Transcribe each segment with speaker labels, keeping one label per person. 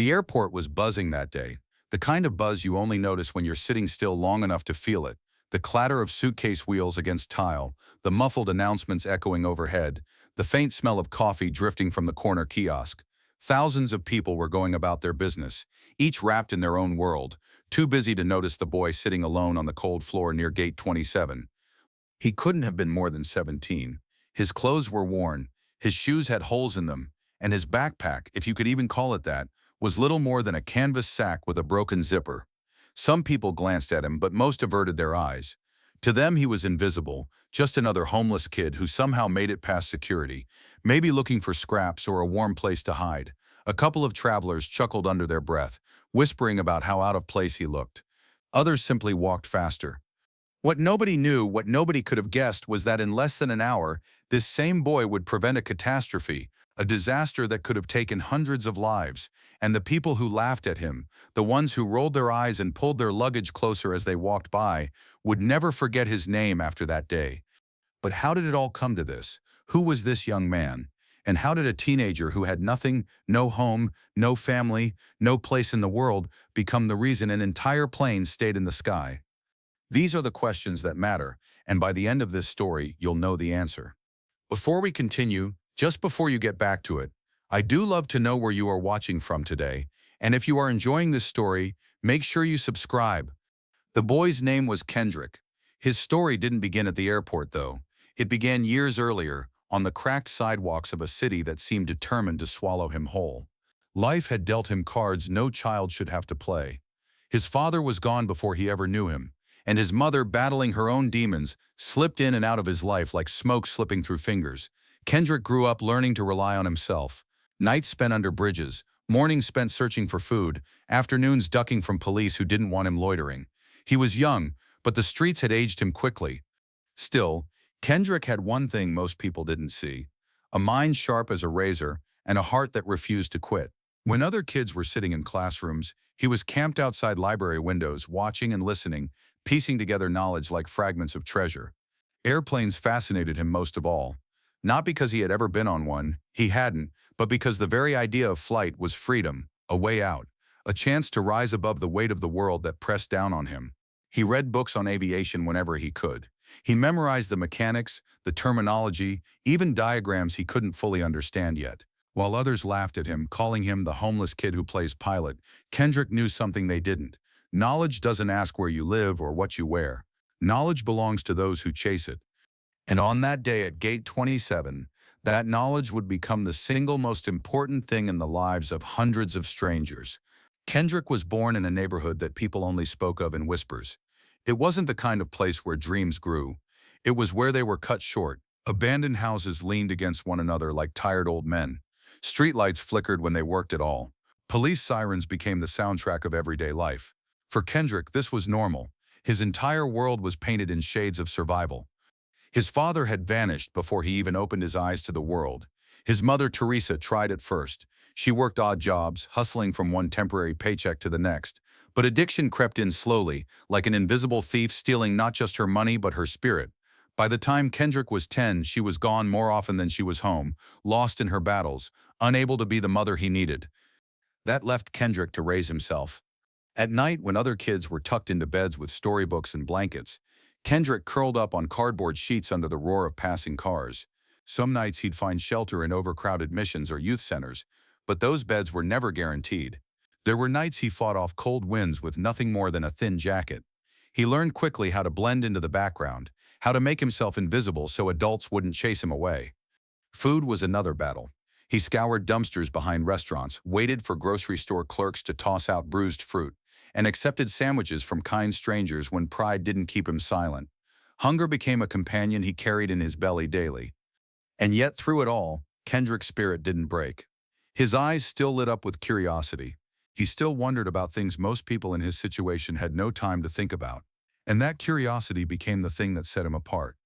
Speaker 1: The airport was buzzing that day, the kind of buzz you only notice when you're sitting still long enough to feel it. The clatter of suitcase wheels against tile, the muffled announcements echoing overhead, the faint smell of coffee drifting from the corner kiosk. Thousands of people were going about their business, each wrapped in their own world, too busy to notice the boy sitting alone on the cold floor near Gate 27. He couldn't have been more than 17. His clothes were worn, his shoes had holes in them, and his backpack, if you could even call it that, was little more than a canvas sack with a broken zipper. Some people glanced at him, but most averted their eyes. To them, he was invisible, just another homeless kid who somehow made it past security, maybe looking for scraps or a warm place to hide. A couple of travelers chuckled under their breath, whispering about how out of place he looked. Others simply walked faster. What nobody knew, what nobody could have guessed, was that in less than an hour, this same boy would prevent a catastrophe, a disaster that could have taken hundreds of lives. And the people who laughed at him, the ones who rolled their eyes and pulled their luggage closer as they walked by, would never forget his name after that day. But how did it all come to this? Who was this young man? And how did a teenager who had nothing, no home, no family, no place in the world, become the reason an entire plane stayed in the sky? These are the questions that matter, and by the end of this story, you'll know the answer. Before we continue, just before you get back to it, I do love to know where you are watching from today, and if you are enjoying this story, make sure you subscribe. The boy's name was Kendrick. His story didn't begin at the airport, though. It began years earlier, on the cracked sidewalks of a city that seemed determined to swallow him whole. Life had dealt him cards no child should have to play. His father was gone before he ever knew him, and his mother, battling her own demons, slipped in and out of his life like smoke slipping through fingers. Kendrick grew up learning to rely on himself. Nights spent under bridges, mornings spent searching for food, afternoons ducking from police who didn't want him loitering. He was young, but the streets had aged him quickly. Still, Kendrick had one thing most people didn't see: a mind sharp as a razor and a heart that refused to quit. When other kids were sitting in classrooms, he was camped outside library windows, watching and listening, piecing together knowledge like fragments of treasure. Airplanes fascinated him most of all. Not because he had ever been on one, he hadn't, but because the very idea of flight was freedom, a way out, a chance to rise above the weight of the world that pressed down on him. He read books on aviation whenever he could. He memorized the mechanics, the terminology, even diagrams he couldn't fully understand yet. While others laughed at him, calling him the homeless kid who plays pilot, Kendrick knew something they didn't. Knowledge doesn't ask where you live or what you wear. Knowledge belongs to those who chase it. And on that day at Gate 27, that knowledge would become the single most important thing in the lives of hundreds of strangers. Kendrick was born in a neighborhood that people only spoke of in whispers. It wasn't the kind of place where dreams grew. It was where they were cut short. Abandoned houses leaned against one another like tired old men. Streetlights flickered when they worked at all. Police sirens became the soundtrack of everyday life. For Kendrick, this was normal. His entire world was painted in shades of survival. His father had vanished before he even opened his eyes to the world. His mother, Teresa, tried at first. She worked odd jobs, hustling from one temporary paycheck to the next. But addiction crept in slowly, like an invisible thief stealing not just her money but her spirit. By the time Kendrick was 10, she was gone more often than she was home, lost in her battles, unable to be the mother he needed. That left Kendrick to raise himself. At night, when other kids were tucked into beds with storybooks and blankets, Kendrick curled up on cardboard sheets under the roar of passing cars. Some nights he'd find shelter in overcrowded missions or youth centers, but those beds were never guaranteed. There were nights he fought off cold winds with nothing more than a thin jacket. He learned quickly how to blend into the background, how to make himself invisible so adults wouldn't chase him away. Food was another battle. He scoured dumpsters behind restaurants, waited for grocery store clerks to toss out bruised fruit, and accepted sandwiches from kind strangers when pride didn't keep him silent. Hunger became a companion he carried in his belly daily. And yet through it all, Kendrick's spirit didn't break. His eyes still lit up with curiosity. He still wondered about things most people in his situation had no time to think about. And that curiosity became the thing that set him apart.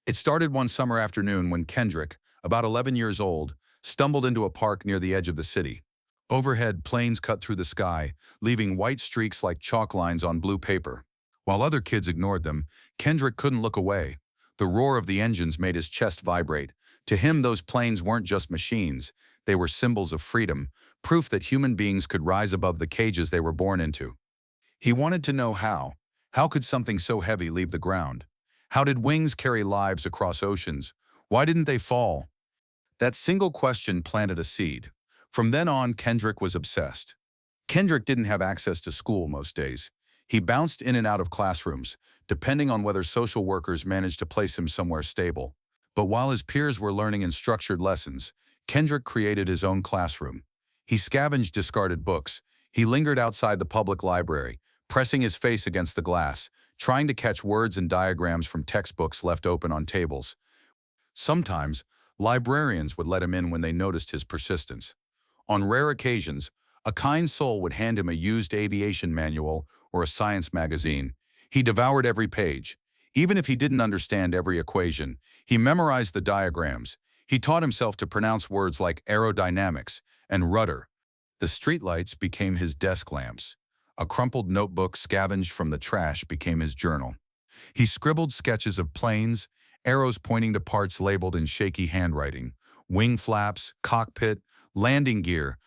Speaker 1: It started one summer afternoon when Kendrick, about 11 years old, stumbled into a park near the edge of the city. Overhead, planes cut through the sky, leaving white streaks like chalk lines on blue paper. While other kids ignored them, Kendrick couldn't look away. The roar of the engines made his chest vibrate. To him, those planes weren't just machines. They were symbols of freedom, proof that human beings could rise above the cages they were born into. He wanted to know how. How could something so heavy leave the ground? How did wings carry lives across oceans? Why didn't they fall? That single question planted a seed. From then on, Kendrick was obsessed. Kendrick didn't have access to school most days. He bounced in and out of classrooms, depending on whether social workers managed to place him somewhere stable. But while his peers were learning in structured lessons, Kendrick created his own classroom. He scavenged discarded books. He lingered outside the public library, pressing his face against the glass, trying to catch words and diagrams from textbooks left open on tables. Sometimes, librarians would let him in when they noticed his persistence. On rare occasions, a kind soul would hand him a used aviation manual or a science magazine. He devoured every page. Even if he didn't understand every equation, he memorized the diagrams. He taught himself to pronounce words like aerodynamics and rudder. The streetlights became his desk lamps. A crumpled notebook scavenged from the trash became his journal. He scribbled sketches of planes, arrows pointing to parts labeled in shaky handwriting, wing flaps, cockpit, landing gear.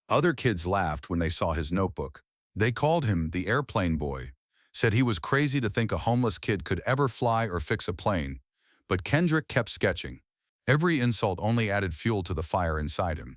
Speaker 1: Other kids laughed when they saw his notebook. They called him the airplane boy, said he was crazy to think a homeless kid could ever fly or fix a plane. But Kendrick kept sketching. Every insult only added fuel to the fire inside him.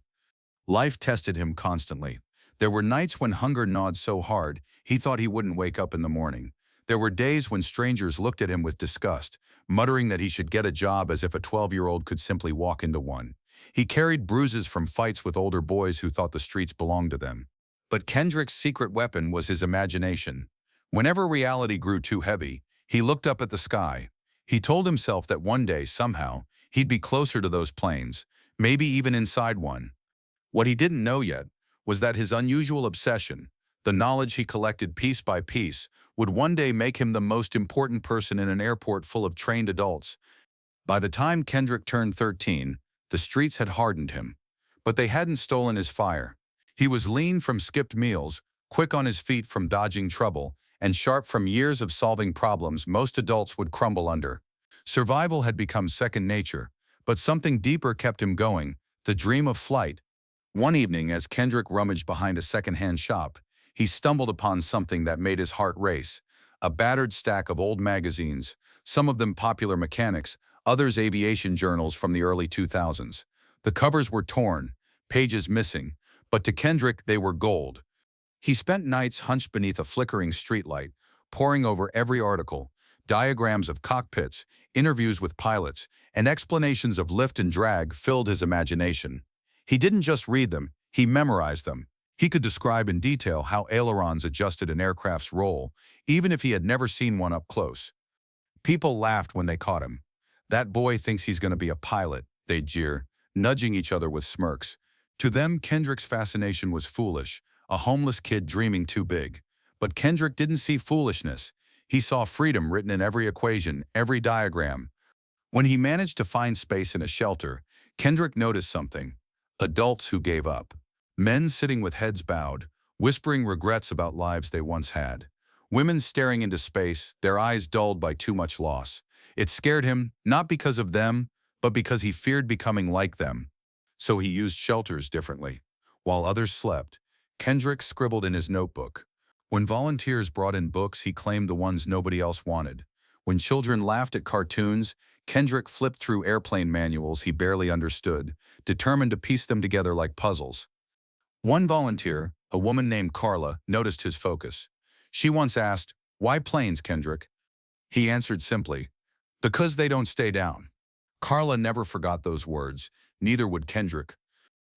Speaker 1: Life tested him constantly. There were nights when hunger gnawed so hard, he thought he wouldn't wake up in the morning. There were days when strangers looked at him with disgust, muttering that he should get a job as if a 12-year-old could simply walk into one. He carried bruises from fights with older boys who thought the streets belonged to them. But Kendrick's secret weapon was his imagination. Whenever reality grew too heavy, he looked up at the sky. He told himself that one day, somehow, he'd be closer to those planes, maybe even inside one. What he didn't know yet was that his unusual obsession, the knowledge he collected piece by piece, would one day make him the most important person in an airport full of trained adults. By the time Kendrick turned 13, the streets had hardened him. But they hadn't stolen his fire. He was lean from skipped meals, quick on his feet from dodging trouble, and sharp from years of solving problems most adults would crumble under. Survival had become second nature, but something deeper kept him going, the dream of flight. One evening, as Kendrick rummaged behind a second-hand shop, he stumbled upon something that made his heart race. A battered stack of old magazines, some of them Popular Mechanics, others aviation journals from the early 2000s. The covers were torn, pages missing, but to Kendrick they were gold. He spent nights hunched beneath a flickering streetlight, poring over every article, diagrams of cockpits, interviews with pilots, and explanations of lift and drag filled his imagination. He didn't just read them, he memorized them. He could describe in detail how ailerons adjusted an aircraft's roll, even if he had never seen one up close. People laughed when they caught him. "That boy thinks he's going to be a pilot," they'd jeer, nudging each other with smirks. To them, Kendrick's fascination was foolish, a homeless kid dreaming too big. But Kendrick didn't see foolishness. He saw freedom written in every equation, every diagram. When he managed to find space in a shelter, Kendrick noticed something. Adults who gave up. Men sitting with heads bowed, whispering regrets about lives they once had. Women staring into space, their eyes dulled by too much loss. It scared him, not because of them, but because he feared becoming like them. So he used shelters differently. While others slept, Kendrick scribbled in his notebook. When volunteers brought in books, he claimed the ones nobody else wanted. When children laughed at cartoons, Kendrick flipped through airplane manuals he barely understood, determined to piece them together like puzzles. One volunteer, a woman named Carla, noticed his focus. She once asked, "Why planes, Kendrick?" He answered simply, "Because they don't stay down." Carla never forgot those words, neither would Kendrick.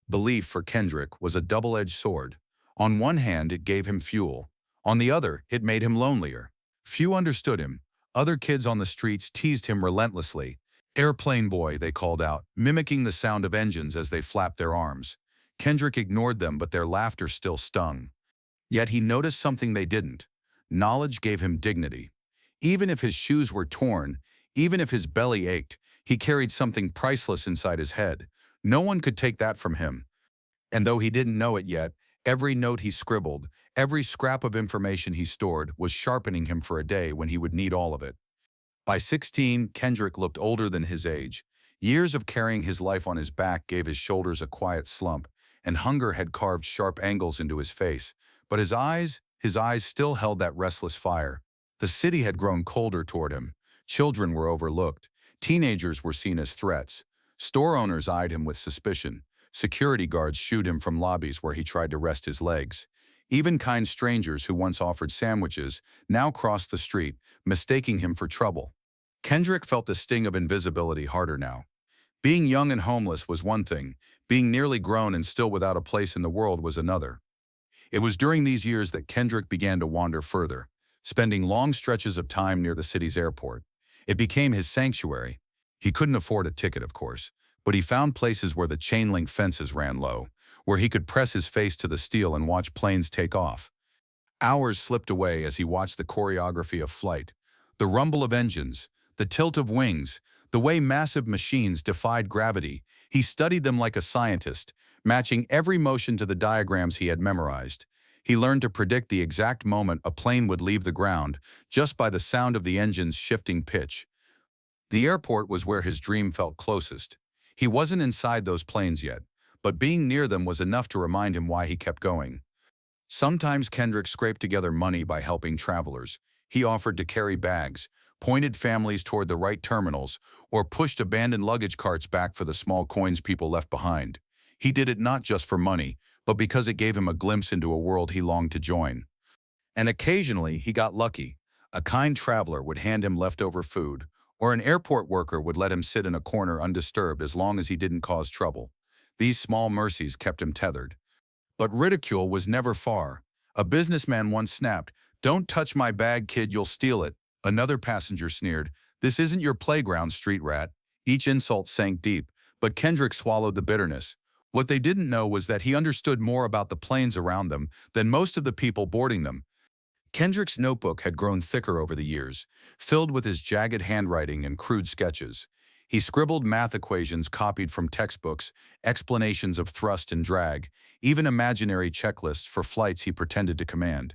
Speaker 1: Belief for Kendrick was a double-edged sword. On one hand, it gave him fuel. On the other, it made him lonelier. Few understood him. Other kids on the streets teased him relentlessly. "Airplane boy," they called out, mimicking the sound of engines as they flapped their arms. Kendrick ignored them, but their laughter still stung. Yet he noticed something they didn't. Knowledge gave him dignity. Even if his shoes were torn, even if his belly ached, he carried something priceless inside his head. No one could take that from him. And though he didn't know it yet, every note he scribbled, every scrap of information he stored was sharpening him for a day when he would need all of it. By 16, Kendrick looked older than his age, Years of carrying his life on his back gave his shoulders a quiet slump, and hunger had carved sharp angles into his face. But his eyes still held that restless fire. The city had grown colder toward him. Children were overlooked. Teenagers were seen as threats. Store owners eyed him with suspicion. Security guards shooed him from lobbies where he tried to rest his legs. Even kind strangers who once offered sandwiches now crossed the street, mistaking him for trouble. Kendrick felt the sting of invisibility harder now. Being young and homeless was one thing. Being nearly grown and still without a place in the world was another. It was during these years that Kendrick began to wander further, spending long stretches of time near the city's airport. It became his sanctuary. He couldn't afford a ticket, of course, but he found places where the chain-link fences ran low, where he could press his face to the steel and watch planes take off. Hours slipped away as he watched the choreography of flight, the rumble of engines, the tilt of wings, the way massive machines defied gravity. He studied them like a scientist, matching every motion to the diagrams he had memorized. He learned to predict the exact moment a plane would leave the ground just by the sound of the engine's shifting pitch. The airport was where his dream felt closest. He wasn't inside those planes yet, but being near them was enough to remind him why he kept going. Sometimes Kendrick scraped together money by helping travelers. He offered to carry bags, pointed families toward the right terminals, or pushed abandoned luggage carts back for the small coins people left behind. He did it not just for money, but because it gave him a glimpse into a world he longed to join. And occasionally, he got lucky. A kind traveler would hand him leftover food, or an airport worker would let him sit in a corner undisturbed as long as he didn't cause trouble. These small mercies kept him tethered. But ridicule was never far. A businessman once snapped, "Don't touch my bag, kid, you'll steal it." Another passenger sneered, "This isn't your playground, street rat." Each insult sank deep, but Kendrick swallowed the bitterness. What they didn't know was that he understood more about the planes around them than most of the people boarding them. Kendrick's notebook had grown thicker over the years, filled with his jagged handwriting and crude sketches. He scribbled math equations copied from textbooks, explanations of thrust and drag, even imaginary checklists for flights he pretended to command.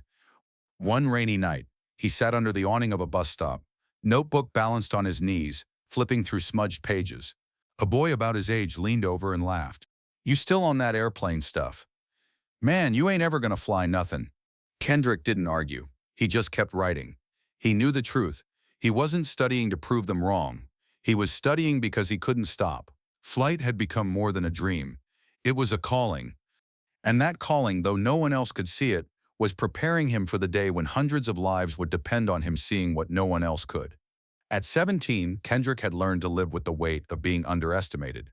Speaker 1: One rainy night, he sat under the awning of a bus stop, notebook balanced on his knees, flipping through smudged pages. A boy about his age leaned over and laughed. "You still on that airplane stuff? Man, you ain't ever gonna fly nothing." Kendrick didn't argue. He just kept writing. He knew the truth. He wasn't studying to prove them wrong. He was studying because he couldn't stop. Flight had become more than a dream. It was a calling. And that calling, though no one else could see it, was preparing him for the day when hundreds of lives would depend on him seeing what no one else could. At 17, Kendrick had learned to live with the weight of being underestimated.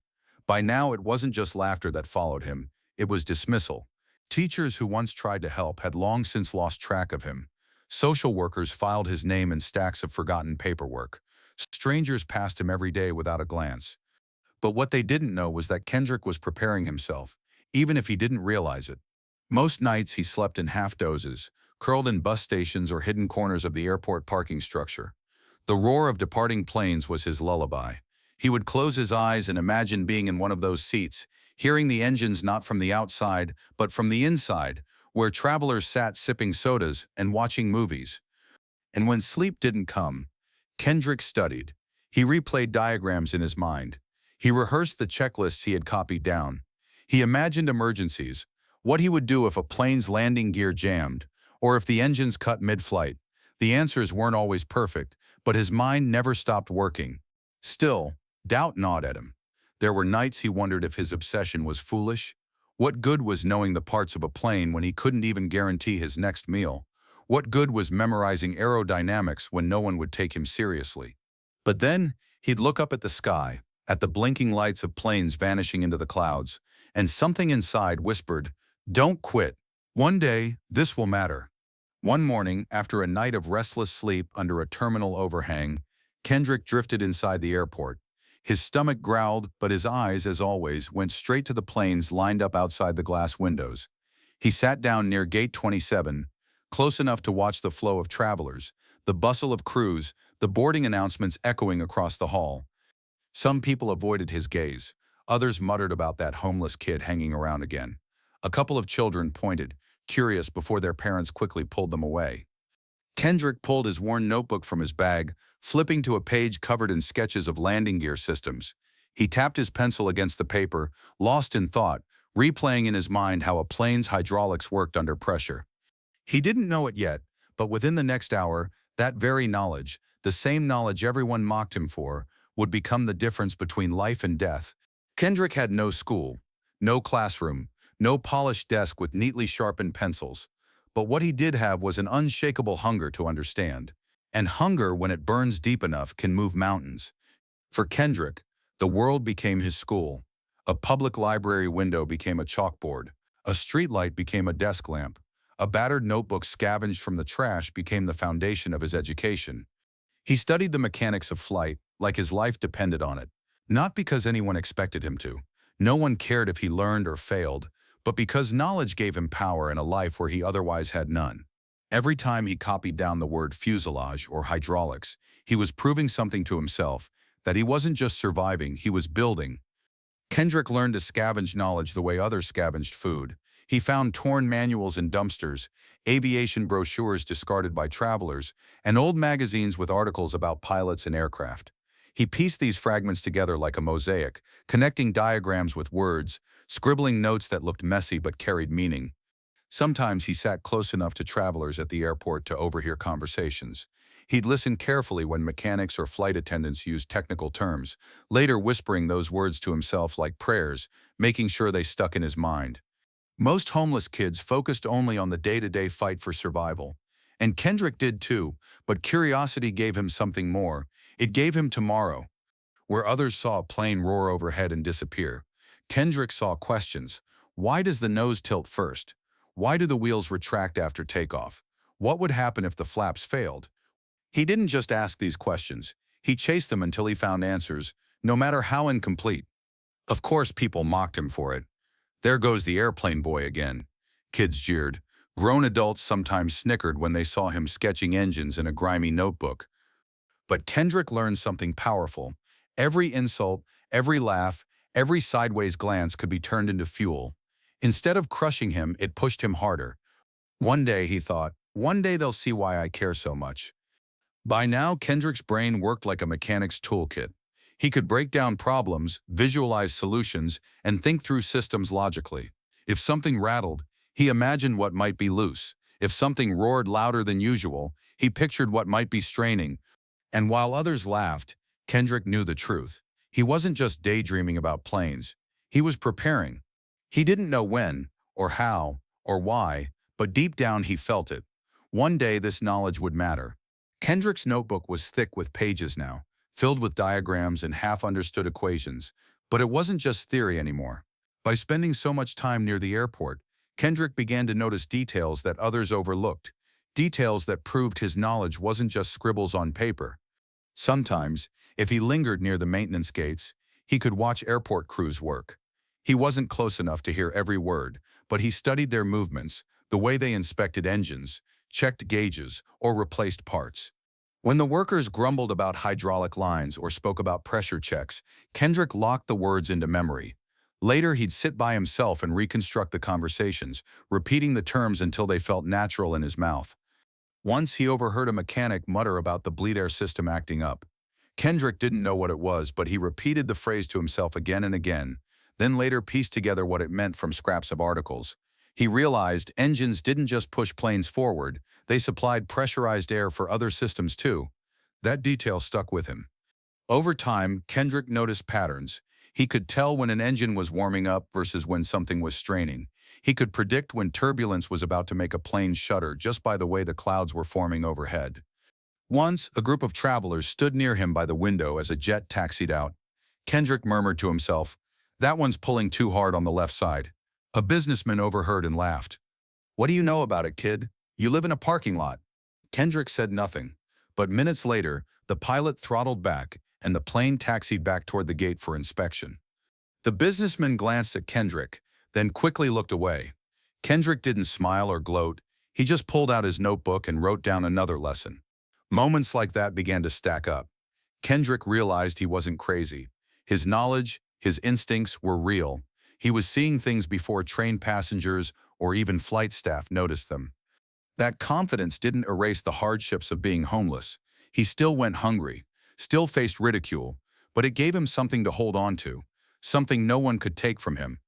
Speaker 1: By now, it wasn't just laughter that followed him. It was dismissal. Teachers who once tried to help had long since lost track of him. Social workers filed his name in stacks of forgotten paperwork. Strangers passed him every day without a glance. But what they didn't know was that Kendrick was preparing himself, even if he didn't realize it. Most nights he slept in half-dozes, curled in bus stations or hidden corners of the airport parking structure. The roar of departing planes was his lullaby. He would close his eyes and imagine being in one of those seats, hearing the engines not from the outside, but from the inside, where travelers sat sipping sodas and watching movies. And when sleep didn't come, Kendrick studied. He replayed diagrams in his mind. He rehearsed the checklists he had copied down. He imagined emergencies, what he would do if a plane's landing gear jammed, or if the engines cut mid-flight. The answers weren't always perfect, but his mind never stopped working. Still, doubt gnawed at him. There were nights he wondered if his obsession was foolish. What good was knowing the parts of a plane when he couldn't even guarantee his next meal? What good was memorizing aerodynamics when no one would take him seriously? But then, he'd look up at the sky, at the blinking lights of planes vanishing into the clouds, and something inside whispered, "Don't quit. One day, this will matter." One morning, after a night of restless sleep under a terminal overhang, Kendrick drifted inside the airport. His stomach growled, but his eyes, as always, went straight to the planes lined up outside the glass windows. He sat down near Gate 27, close enough to watch the flow of travelers, the bustle of crews, the boarding announcements echoing across the hall. Some people avoided his gaze. Others muttered about that homeless kid hanging around again. A couple of children pointed, curious before their parents quickly pulled them away. Kendrick pulled his worn notebook from his bag, flipping to a page covered in sketches of landing gear systems. He tapped his pencil against the paper, lost in thought, replaying in his mind how a plane's hydraulics worked under pressure. He didn't know it yet, but within the next hour, that very knowledge, the same knowledge everyone mocked him for, would become the difference between life and death. Kendrick had no school, no classroom, no polished desk with neatly sharpened pencils. But what he did have was an unshakable hunger to understand. And hunger, when it burns deep enough, can move mountains. For Kendrick, the world became his school. A public library window became a chalkboard. A streetlight became a desk lamp. A battered notebook scavenged from the trash became the foundation of his education. He studied the mechanics of flight, like his life depended on it. Not because anyone expected him to. No one cared if he learned or failed, but because knowledge gave him power in a life where he otherwise had none. Every time he copied down the word fuselage or hydraulics, he was proving something to himself, that he wasn't just surviving, he was building. Kendrick learned to scavenge knowledge the way others scavenged food. He found torn manuals in dumpsters, aviation brochures discarded by travelers, and old magazines with articles about pilots and aircraft. He pieced these fragments together like a mosaic, connecting diagrams with words, scribbling notes that looked messy but carried meaning. Sometimes he sat close enough to travelers at the airport to overhear conversations. He'd listen carefully when mechanics or flight attendants used technical terms, later whispering those words to himself like prayers, making sure they stuck in his mind. Most homeless kids focused only on the day-to-day fight for survival. And Kendrick did too, but curiosity gave him something more. It gave him tomorrow. Where others saw a plane roar overhead and disappear, Kendrick saw questions. Why does the nose tilt first? Why do the wheels retract after takeoff? What would happen if the flaps failed? He didn't just ask these questions. He chased them until he found answers, no matter how incomplete. Of course, people mocked him for it. There goes the airplane boy again. Kids jeered. Grown adults sometimes snickered when they saw him sketching engines in a grimy notebook. But Kendrick learned something powerful. Every insult, every laugh, every sideways glance could be turned into fuel. Instead of crushing him, it pushed him harder. One day, he thought, one day they'll see why I care so much. By now, Kendrick's brain worked like a mechanic's toolkit. He could break down problems, visualize solutions, and think through systems logically. If something rattled, he imagined what might be loose. If something roared louder than usual, he pictured what might be straining. And while others laughed, Kendrick knew the truth. He wasn't just daydreaming about planes. He was preparing. He didn't know when, or how, or why, but deep down he felt it. One day this knowledge would matter. Kendrick's notebook was thick with pages now, filled with diagrams and half-understood equations. But it wasn't just theory anymore. By spending so much time near the airport, Kendrick began to notice details that others overlooked, details that proved his knowledge wasn't just scribbles on paper. Sometimes, if he lingered near the maintenance gates, he could watch airport crews work. He wasn't close enough to hear every word, but he studied their movements, the way they inspected engines, checked gauges, or replaced parts. When the workers grumbled about hydraulic lines or spoke about pressure checks, Kendrick locked the words into memory. Later, he'd sit by himself and reconstruct the conversations, repeating the terms until they felt natural in his mouth. Once he overheard a mechanic mutter about the bleed air system acting up. Kendrick didn't know what it was, but he repeated the phrase to himself again and again, then later pieced together what it meant from scraps of articles. He realized engines didn't just push planes forward, they supplied pressurized air for other systems too. That detail stuck with him. Over time, Kendrick noticed patterns. He could tell when an engine was warming up versus when something was straining. He could predict when turbulence was about to make a plane shudder just by the way the clouds were forming overhead. Once, a group of travelers stood near him by the window as a jet taxied out. Kendrick murmured to himself, "That one's pulling too hard on the left side." A businessman overheard and laughed. "What do you know about it, kid? You live in a parking lot." Kendrick said nothing, but minutes later, the pilot throttled back and the plane taxied back toward the gate for inspection. The businessman glanced at Kendrick, then quickly looked away. Kendrick didn't smile or gloat. He just pulled out his notebook and wrote down another lesson. Moments like that began to stack up. Kendrick realized he wasn't crazy. His knowledge, his instincts were real. He was seeing things before train passengers or even flight staff noticed them. That confidence didn't erase the hardships of being homeless. He still went hungry, still faced ridicule, but it gave him something to hold on to, something no one could take from him.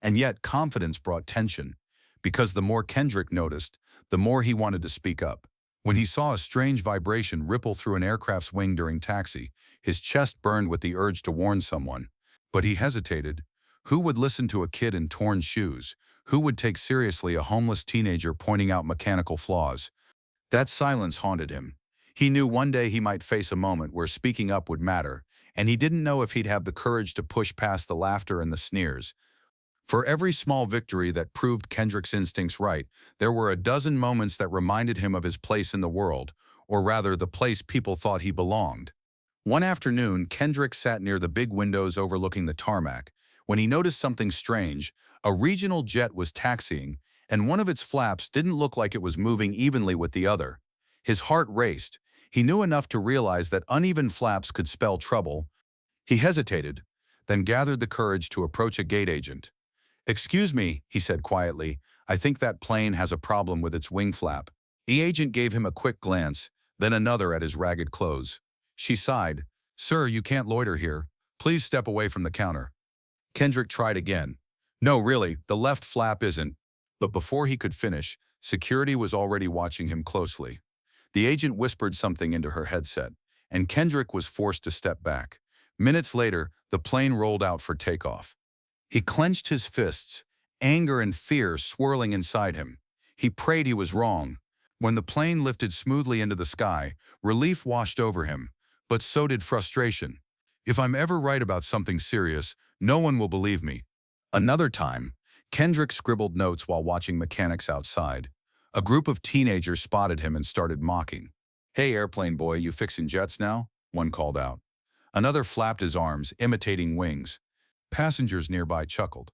Speaker 1: And yet confidence brought tension, because the more Kendrick noticed, the more he wanted to speak up. When he saw a strange vibration ripple through an aircraft's wing during taxi, his chest burned with the urge to warn someone. But he hesitated. Who would listen to a kid in torn shoes? Who would take seriously a homeless teenager pointing out mechanical flaws? That silence haunted him. He knew one day he might face a moment where speaking up would matter, and he didn't know if he'd have the courage to push past the laughter and the sneers. For every small victory that proved Kendrick's instincts right, there were a dozen moments that reminded him of his place in the world, or rather the place people thought he belonged. One afternoon, Kendrick sat near the big windows overlooking the tarmac when he noticed something strange. A regional jet was taxiing, and one of its flaps didn't look like it was moving evenly with the other. His heart raced. He knew enough to realize that uneven flaps could spell trouble. He hesitated, then gathered the courage to approach a gate agent. "Excuse me," he said quietly, "I think that plane has a problem with its wing flap." The agent gave him a quick glance, then another at his ragged clothes. She sighed. "Sir, you can't loiter here. Please step away from the counter." Kendrick tried again. "No, really, the left flap isn't." But before he could finish, security was already watching him closely. The agent whispered something into her headset, and Kendrick was forced to step back. Minutes later, the plane rolled out for takeoff. He clenched his fists, anger and fear swirling inside him. He prayed he was wrong. When the plane lifted smoothly into the sky, relief washed over him, but so did frustration. "If I'm ever right about something serious, no one will believe me." Another time, Kendrick scribbled notes while watching mechanics outside. A group of teenagers spotted him and started mocking. "Hey, airplane boy, you fixing jets now?" one called out. Another flapped his arms, imitating wings. Passengers nearby chuckled.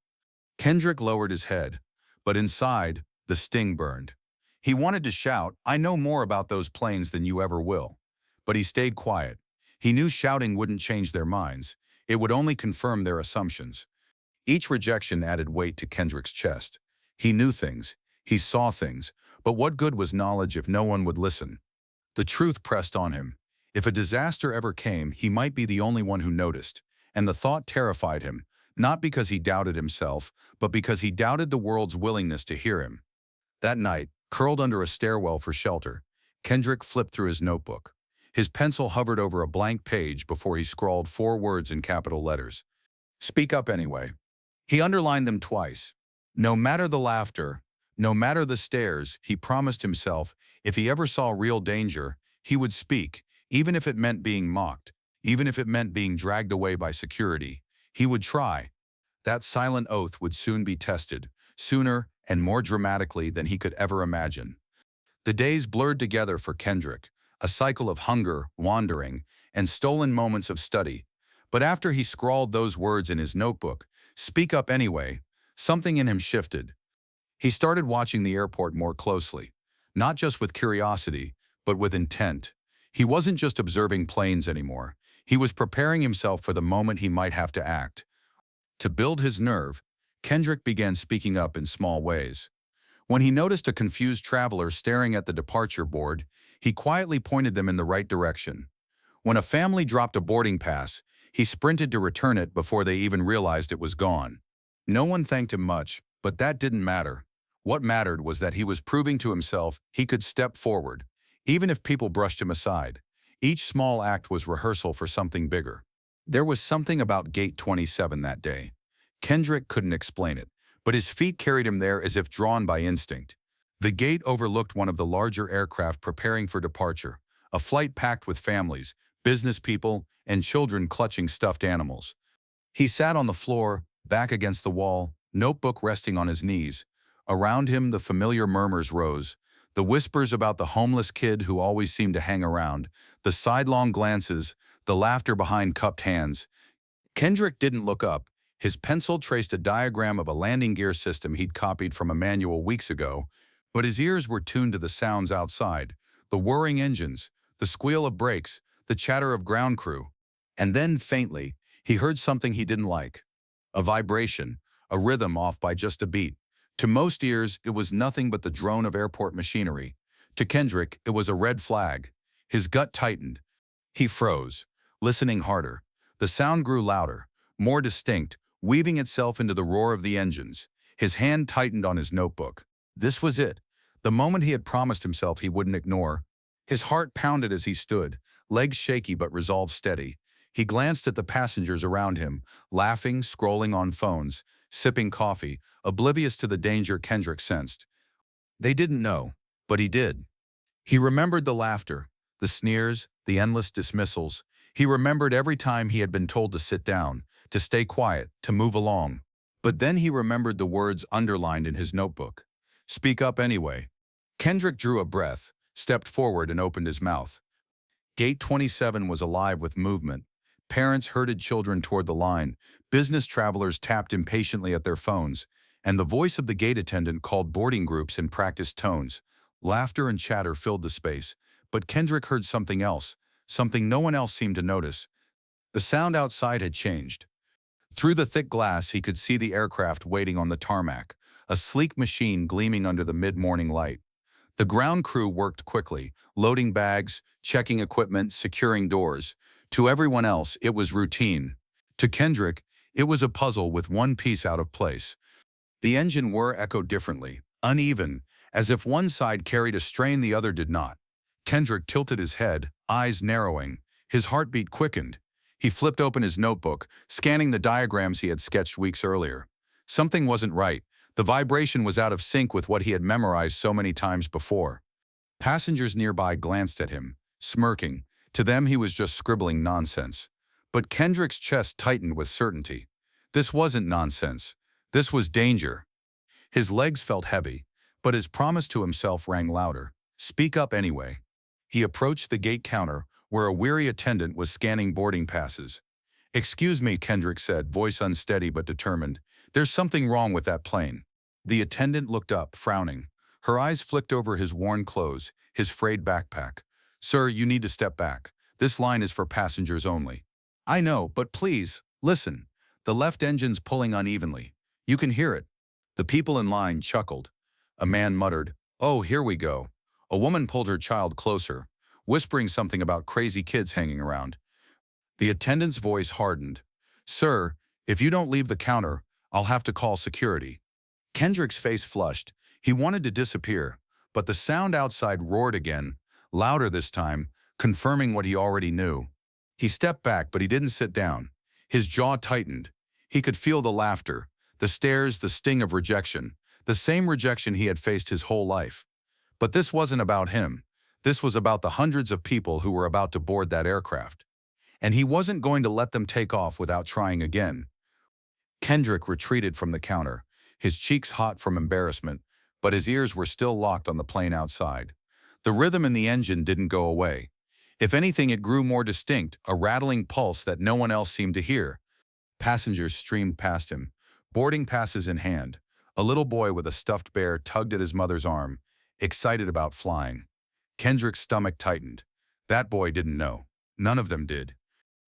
Speaker 1: Kendrick lowered his head, but inside, the sting burned. He wanted to shout, "I know more about those planes than you ever will." But he stayed quiet. He knew shouting wouldn't change their minds. It would only confirm their assumptions. Each rejection added weight to Kendrick's chest. He knew things. He saw things. But what good was knowledge if no one would listen? The truth pressed on him. If a disaster ever came, he might be the only one who noticed. And the thought terrified him, not because he doubted himself, but because he doubted the world's willingness to hear him. That night, curled under a stairwell for shelter, Kendrick flipped through his notebook. His pencil hovered over a blank page before he scrawled 4 words in capital letters. "Speak up anyway." He underlined them twice. No matter the laughter, no matter the stares, he promised himself, if he ever saw real danger, he would speak, even if it meant being mocked, even if it meant being dragged away by security. He would try. That silent oath would soon be tested, sooner and more dramatically than he could ever imagine. The days blurred together for Kendrick, a cycle of hunger, wandering, and stolen moments of study. But after he scrawled those words in his notebook, "Speak up anyway," something in him shifted. He started watching the airport more closely, not just with curiosity, but with intent. He wasn't just observing planes anymore. He was preparing himself for the moment he might have to act. To build his nerve, Kendrick began speaking up in small ways. When he noticed a confused traveler staring at the departure board, he quietly pointed them in the right direction. When a family dropped a boarding pass, he sprinted to return it before they even realized it was gone. No one thanked him much, but that didn't matter. What mattered was that he was proving to himself he could step forward, even if people brushed him aside. Each small act was rehearsal for something bigger. There was something about Gate 27 that day. Kendrick couldn't explain it, but his feet carried him there as if drawn by instinct. The gate overlooked one of the larger aircraft preparing for departure, a flight packed with families, business people, and children clutching stuffed animals. He sat on the floor, back against the wall, notebook resting on his knees. Around him, the familiar murmurs rose, the whispers about the homeless kid who always seemed to hang around, the sidelong glances, the laughter behind cupped hands. Kendrick didn't look up. His pencil traced a diagram of a landing gear system he'd copied from a manual weeks ago, but his ears were tuned to the sounds outside, the whirring engines, the squeal of brakes, the chatter of ground crew. And then, faintly, he heard something he didn't like. A vibration, a rhythm off by just a beat. To most ears, it was nothing but the drone of airport machinery. To Kendrick, it was a red flag. His gut tightened. He froze, listening harder. The sound grew louder, more distinct, weaving itself into the roar of the engines. His hand tightened on his notebook. This was it, the moment he had promised himself he wouldn't ignore. His heart pounded as he stood, legs shaky but resolve steady. He glanced at the passengers around him, laughing, scrolling on phones, sipping coffee, oblivious to the danger Kendrick sensed. They didn't know, but he did. He remembered the laughter, the sneers, the endless dismissals. He remembered every time he had been told to sit down, to stay quiet, to move along. But then he remembered the words underlined in his notebook. Speak up anyway. Kendrick drew a breath, stepped forward and opened his mouth. Gate 27 was alive with movement. Parents herded children toward the line, business travelers tapped impatiently at their phones, and the voice of the gate attendant called boarding groups in practiced tones. Laughter and chatter filled the space, but Kendrick heard something else, something no one else seemed to notice. The sound outside had changed. Through the thick glass, he could see the aircraft waiting on the tarmac, a sleek machine gleaming under the mid-morning light. The ground crew worked quickly, loading bags, checking equipment, securing doors. To everyone else, it was routine. To Kendrick, it was a puzzle with one piece out of place. The engine whir echoed differently, uneven, as if one side carried a strain the other did not. Kendrick tilted his head, eyes narrowing. His heartbeat quickened. He flipped open his notebook, scanning the diagrams he had sketched weeks earlier. Something wasn't right. The vibration was out of sync with what he had memorized so many times before. Passengers nearby glanced at him, smirking. To them, he was just scribbling nonsense. But Kendrick's chest tightened with certainty. This wasn't nonsense. This was danger. His legs felt heavy, but his promise to himself rang louder. Speak up anyway. He approached the gate counter, where a weary attendant was scanning boarding passes. Excuse me, Kendrick said, voice unsteady but determined. There's something wrong with that plane. The attendant looked up, frowning. Her eyes flicked over his worn clothes, his frayed backpack. Sir, you need to step back. This line is for passengers only. I know, but please, listen. The left engine's pulling unevenly. You can hear it. The people in line chuckled. A man muttered, "Oh, here we go." A woman pulled her child closer, whispering something about crazy kids hanging around. The attendant's voice hardened. Sir, if you don't leave the counter, I'll have to call security. Kendrick's face flushed. He wanted to disappear, but the sound outside roared again, louder this time, confirming what he already knew. He stepped back, but he didn't sit down. His jaw tightened. He could feel the laughter, the stares, the sting of rejection, the same rejection he had faced his whole life. But this wasn't about him. This was about the hundreds of people who were about to board that aircraft. And he wasn't going to let them take off without trying again. Kendrick retreated from the counter, his cheeks hot from embarrassment, but his ears were still locked on the plane outside. The rhythm in the engine didn't go away. If anything, it grew more distinct, a rattling pulse that no one else seemed to hear. Passengers streamed past him, boarding passes in hand. A little boy with a stuffed bear tugged at his mother's arm, excited about flying. Kendrick's stomach tightened. That boy didn't know. None of them did.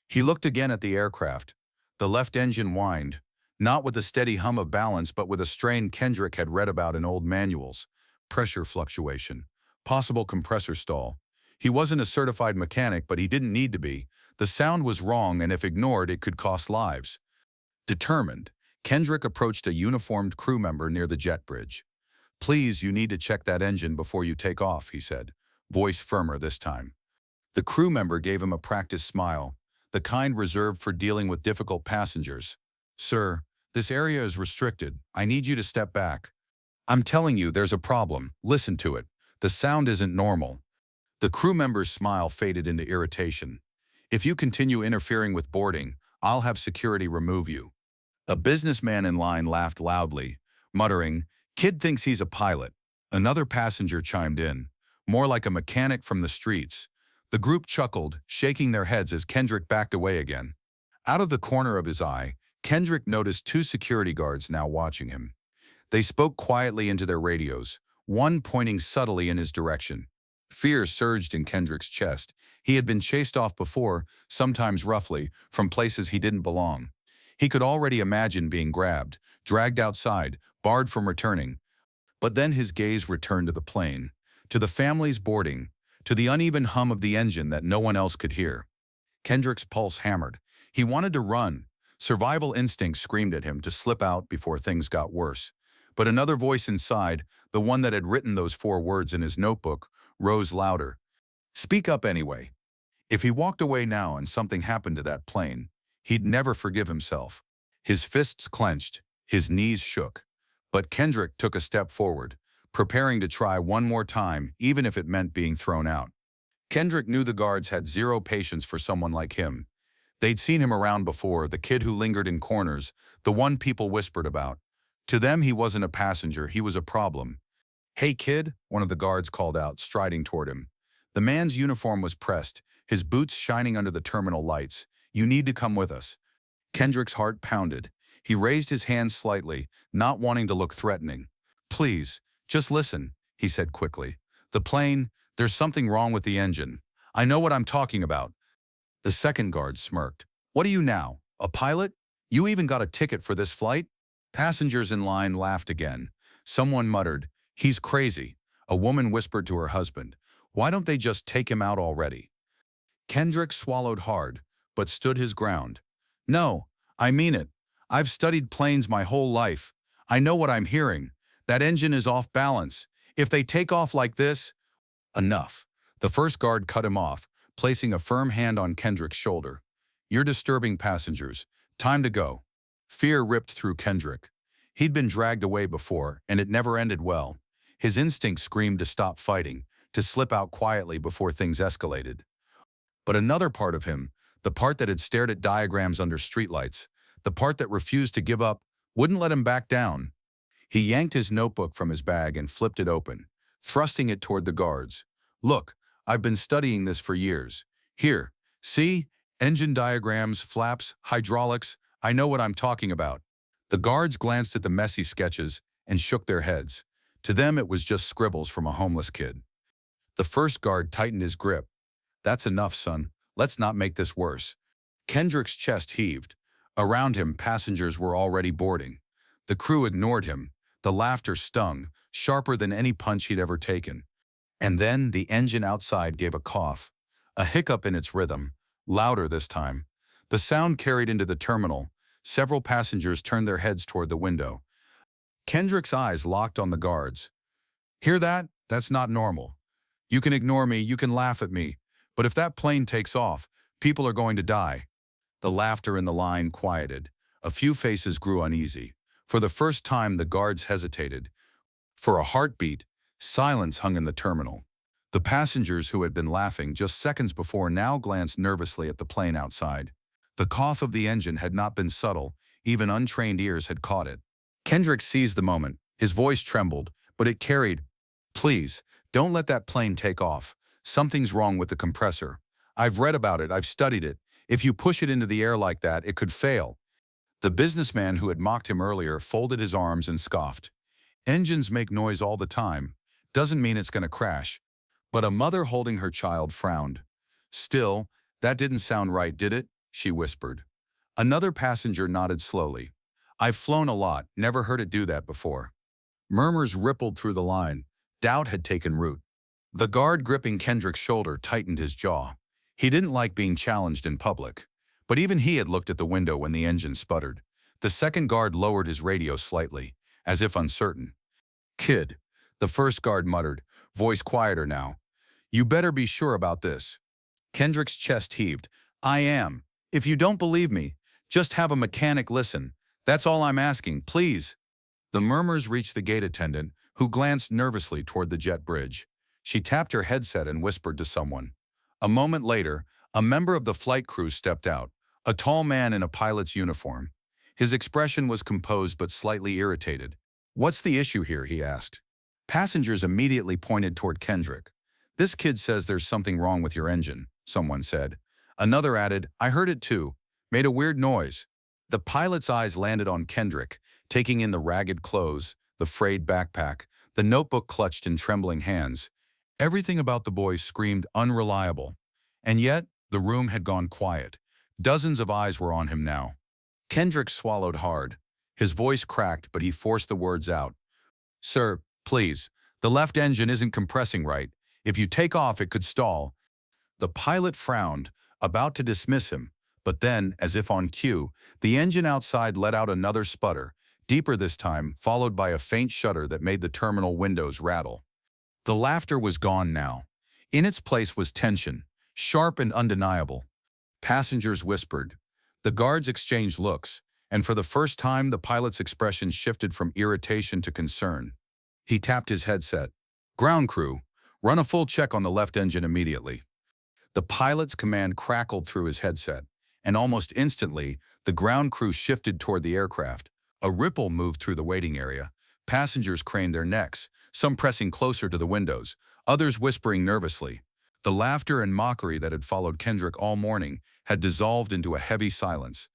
Speaker 1: He looked again at the aircraft. The left engine whined, not with a steady hum of balance, but with a strain Kendrick had read about in old manuals. Pressure fluctuation. Possible compressor stall. He wasn't a certified mechanic, but he didn't need to be. The sound was wrong, and if ignored, it could cost lives. Determined, Kendrick approached a uniformed crew member near the jet bridge. Please, you need to check that engine before you take off, he said, voice firmer this time. The crew member gave him a practiced smile, the kind reserved for dealing with difficult passengers. Sir, this area is restricted. I need you to step back. I'm telling you, there's a problem. Listen to it. The sound isn't normal. The crew member's smile faded into irritation. If you continue interfering with boarding, I'll have security remove you. A businessman in line laughed loudly, muttering, Kid thinks he's a pilot. Another passenger chimed in, more like a mechanic from the streets. The group chuckled, shaking their heads as Kendrick backed away again. Out of the corner of his eye, Kendrick noticed two security guards now watching him. They spoke quietly into their radios, one pointing subtly in his direction. Fear surged in Kendrick's chest. He had been chased off before, sometimes roughly, from places he didn't belong. He could already imagine being grabbed, dragged outside, barred from returning. But then his gaze returned to the plane, to the family's boarding, to the uneven hum of the engine that no one else could hear. Kendrick's pulse hammered. He wanted to run. Survival instinct screamed at him to slip out before things got worse. But another voice inside, the one that had written those 4 words in his notebook, rose louder. Speak up anyway. If he walked away now and something happened to that plane, he'd never forgive himself. His fists clenched, his knees shook. But Kendrick took a step forward, preparing to try one more time, even if it meant being thrown out. Kendrick knew the guards had zero patience for someone like him. They'd seen him around before, the kid who lingered in corners, the one people whispered about. To them, he wasn't a passenger, he was a problem. "Hey kid," one of the guards called out, striding toward him. The man's uniform was pressed, his boots shining under the terminal lights. "You need to come with us." Kendrick's heart pounded. He raised his hand slightly, not wanting to look threatening. "Please, just listen," he said quickly. "The plane, there's something wrong with the engine. I know what I'm talking about." The second guard smirked. "What are you now, a pilot? You even got a ticket for this flight?" Passengers in line laughed again. Someone muttered, "He's crazy." A woman whispered to her husband, "Why don't they just take him out already?" Kendrick swallowed hard, but stood his ground. "No, I mean it. I've studied planes my whole life. I know what I'm hearing. That engine is off balance. If they take off like this—" "Enough." The first guard cut him off, placing a firm hand on Kendrick's shoulder. "You're disturbing passengers. Time to go." Fear ripped through Kendrick. He'd been dragged away before, and it never ended well. His instinct screamed to stop fighting, to slip out quietly before things escalated. But another part of him, the part that had stared at diagrams under streetlights, the part that refused to give up, wouldn't let him back down. He yanked his notebook from his bag and flipped it open, thrusting it toward the guards. "Look, I've been studying this for years. Here, see? Engine diagrams, flaps, hydraulics. I know what I'm talking about." The guards glanced at the messy sketches and shook their heads. To them, it was just scribbles from a homeless kid. The first guard tightened his grip. "That's enough, son. Let's not make this worse." Kendrick's chest heaved. Around him, passengers were already boarding. The crew ignored him. The laughter stung, sharper than any punch he'd ever taken. And then the engine outside gave a cough, a hiccup in its rhythm, louder this time. The sound carried into the terminal. Several passengers turned their heads toward the window. Kendrick's eyes locked on the guards. "Hear that? That's not normal. You can ignore me, you can laugh at me, but if that plane takes off, people are going to die." The laughter in the line quieted. A few faces grew uneasy. For the first time, the guards hesitated. For a heartbeat, silence hung in the terminal. The passengers who had been laughing just seconds before now glanced nervously at the plane outside. The cough of the engine had not been subtle, even untrained ears had caught it. Kendrick seized the moment. His voice trembled, but it carried, "Please, don't let that plane take off. Something's wrong with the compressor. I've read about it, I've studied it. If you push it into the air like that, it could fail." The businessman who had mocked him earlier folded his arms and scoffed. "Engines make noise all the time. Doesn't mean it's going to crash." But a mother holding her child frowned. "Still, that didn't sound right, did it?" she whispered. Another passenger nodded slowly. "I've flown a lot, never heard it do that before." Murmurs rippled through the line. Doubt had taken root. The guard gripping Kendrick's shoulder tightened his jaw. He didn't like being challenged in public. But even he had looked at the window when the engine sputtered. The second guard lowered his radio slightly, as if uncertain. "Kid," the first guard muttered, voice quieter now. "You better be sure about this." Kendrick's chest heaved. "I am. If you don't believe me, just have a mechanic listen. That's all I'm asking, please." The murmurs reached the gate attendant, who glanced nervously toward the jet bridge. She tapped her headset and whispered to someone. A moment later, a member of the flight crew stepped out, a tall man in a pilot's uniform. His expression was composed but slightly irritated. "What's the issue here?" he asked. Passengers immediately pointed toward Kendrick. "This kid says there's something wrong with your engine," someone said. Another added, "I heard it too. Made a weird noise." The pilot's eyes landed on Kendrick, taking in the ragged clothes, the frayed backpack, the notebook clutched in trembling hands. Everything about the boy screamed unreliable. And yet, the room had gone quiet. Dozens of eyes were on him now. Kendrick swallowed hard. His voice cracked, but he forced the words out. "Sir, please, the left engine isn't compressing right. If you take off, it could stall." The pilot frowned, about to dismiss him, But then, as if on cue, the engine outside let out another sputter, deeper this time, followed by a faint shudder that made the terminal windows rattle. The laughter was gone now. In its place was tension, sharp and undeniable. Passengers whispered. The guards exchanged looks, and for the first time the pilot's expression shifted from irritation to concern. He tapped his headset. "Ground crew, run a full check on the left engine immediately." The pilot's command crackled through his headset, and almost instantly, the ground crew shifted toward the aircraft. A ripple moved through the waiting area. Passengers craned their necks, some pressing closer to the windows, others whispering nervously. The laughter and mockery that had followed Kendrick all morning had dissolved into a heavy silence.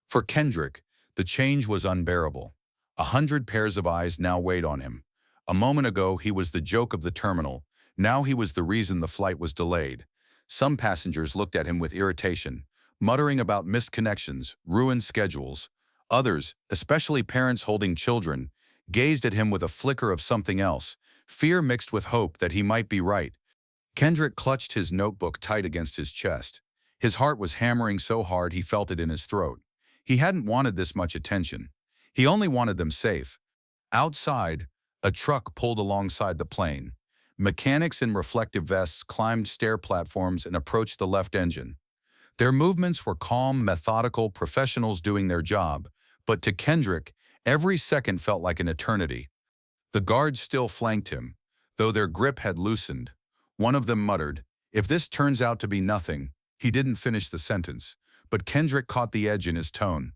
Speaker 1: For Kendrick, the change was unbearable. 100 pairs of eyes now weighed on him. A moment ago, he was the joke of the terminal. Now he was the reason the flight was delayed. Some passengers looked at him with irritation, muttering about missed connections, ruined schedules. Others, especially parents holding children, gazed at him with a flicker of something else, fear mixed with hope that he might be right. Kendrick clutched his notebook tight against his chest. His heart was hammering so hard he felt it in his throat. He hadn't wanted this much attention. He only wanted them safe. Outside, a truck pulled alongside the plane. Mechanics in reflective vests climbed stair platforms and approached the left engine. Their movements were calm, methodical, professionals doing their job, but to Kendrick, every second felt like an eternity. The guards still flanked him, though their grip had loosened. One of them muttered, "If this turns out to be nothing," he didn't finish the sentence, but Kendrick caught the edge in his tone.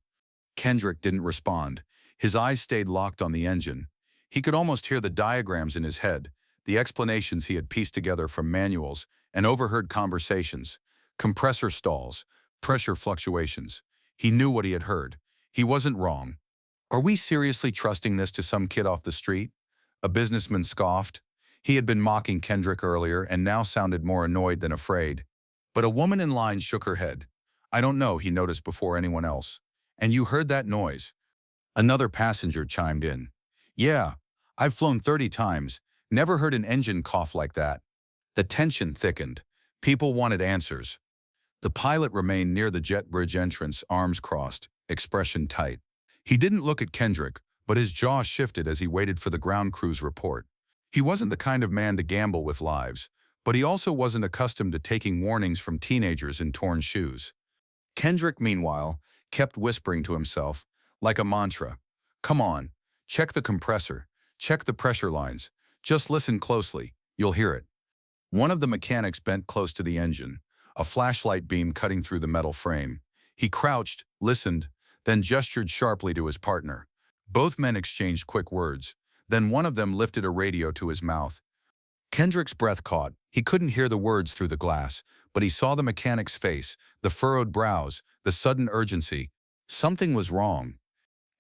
Speaker 1: Kendrick didn't respond. His eyes stayed locked on the engine. He could almost hear the diagrams in his head, the explanations he had pieced together from manuals and overheard conversations. Compressor stalls, pressure fluctuations. He knew what he had heard. He wasn't wrong. "Are we seriously trusting this to some kid off the street?" A businessman scoffed. He had been mocking Kendrick earlier and now sounded more annoyed than afraid. But a woman in line shook her head. "I don't know," he noticed before anyone else. "And you heard that noise?" Another passenger chimed in. "Yeah, I've flown 30 times. Never heard an engine cough like that." The tension thickened. People wanted answers. The pilot remained near the jet bridge entrance, arms crossed, expression tight. He didn't look at Kendrick, but his jaw shifted as he waited for the ground crew's report. He wasn't the kind of man to gamble with lives, but he also wasn't accustomed to taking warnings from teenagers in torn shoes. Kendrick, meanwhile, kept whispering to himself, like a mantra, "Come on, check the compressor, check the pressure lines, just listen closely, you'll hear it." One of the mechanics bent close to the engine, a flashlight beam cutting through the metal frame. He crouched, listened, then gestured sharply to his partner. Both men exchanged quick words. Then one of them lifted a radio to his mouth. Kendrick's breath caught. He couldn't hear the words through the glass, but he saw the mechanic's face, the furrowed brows, the sudden urgency. Something was wrong.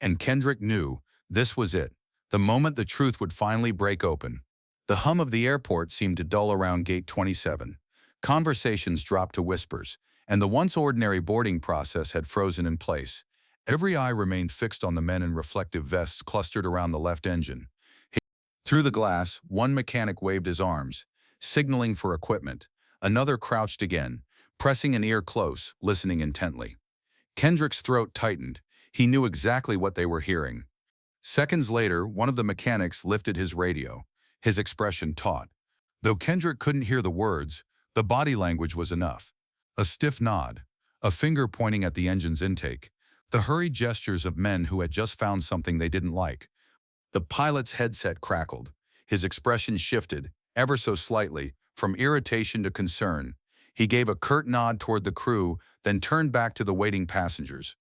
Speaker 1: And Kendrick knew this was it, the moment the truth would finally break open. The hum of the airport seemed to dull around Gate 27. Conversations dropped to whispers, and the once ordinary boarding process had frozen in place. Every eye remained fixed on the men in reflective vests clustered around the left engine. Through the glass, one mechanic waved his arms, signaling for equipment. Another crouched again, pressing an ear close, listening intently. Kendrick's throat tightened. He knew exactly what they were hearing. Seconds later, one of the mechanics lifted his radio, his expression taut. Though Kendrick couldn't hear the words, the body language was enough. A stiff nod, a finger pointing at the engine's intake, the hurried gestures of men who had just found something they didn't like. The pilot's headset crackled. His expression shifted, ever so slightly, from irritation to concern. He gave a curt nod toward the crew, then turned back to the waiting passengers.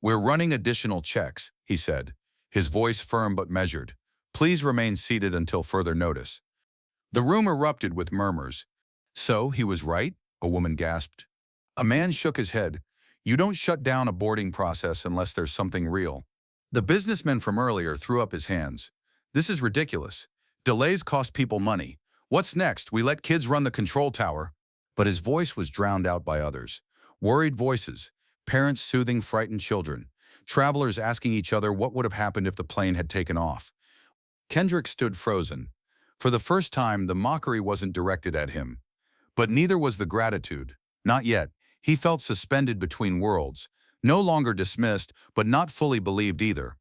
Speaker 1: "We're running additional checks," he said, his voice firm but measured. "Please remain seated until further notice." The room erupted with murmurs. "So he was right?" a woman gasped. A man shook his head. "You don't shut down a boarding process unless there's something real." The businessman from earlier threw up his hands. "This is ridiculous. Delays cost people money. What's next? We let kids run the control tower?" But his voice was drowned out by others. Worried voices, parents soothing frightened children, travelers asking each other what would have happened if the plane had taken off. Kendrick stood frozen. For the first time, the mockery wasn't directed at him. But neither was the gratitude. Not yet. He felt suspended between worlds, no longer dismissed, but not fully believed either.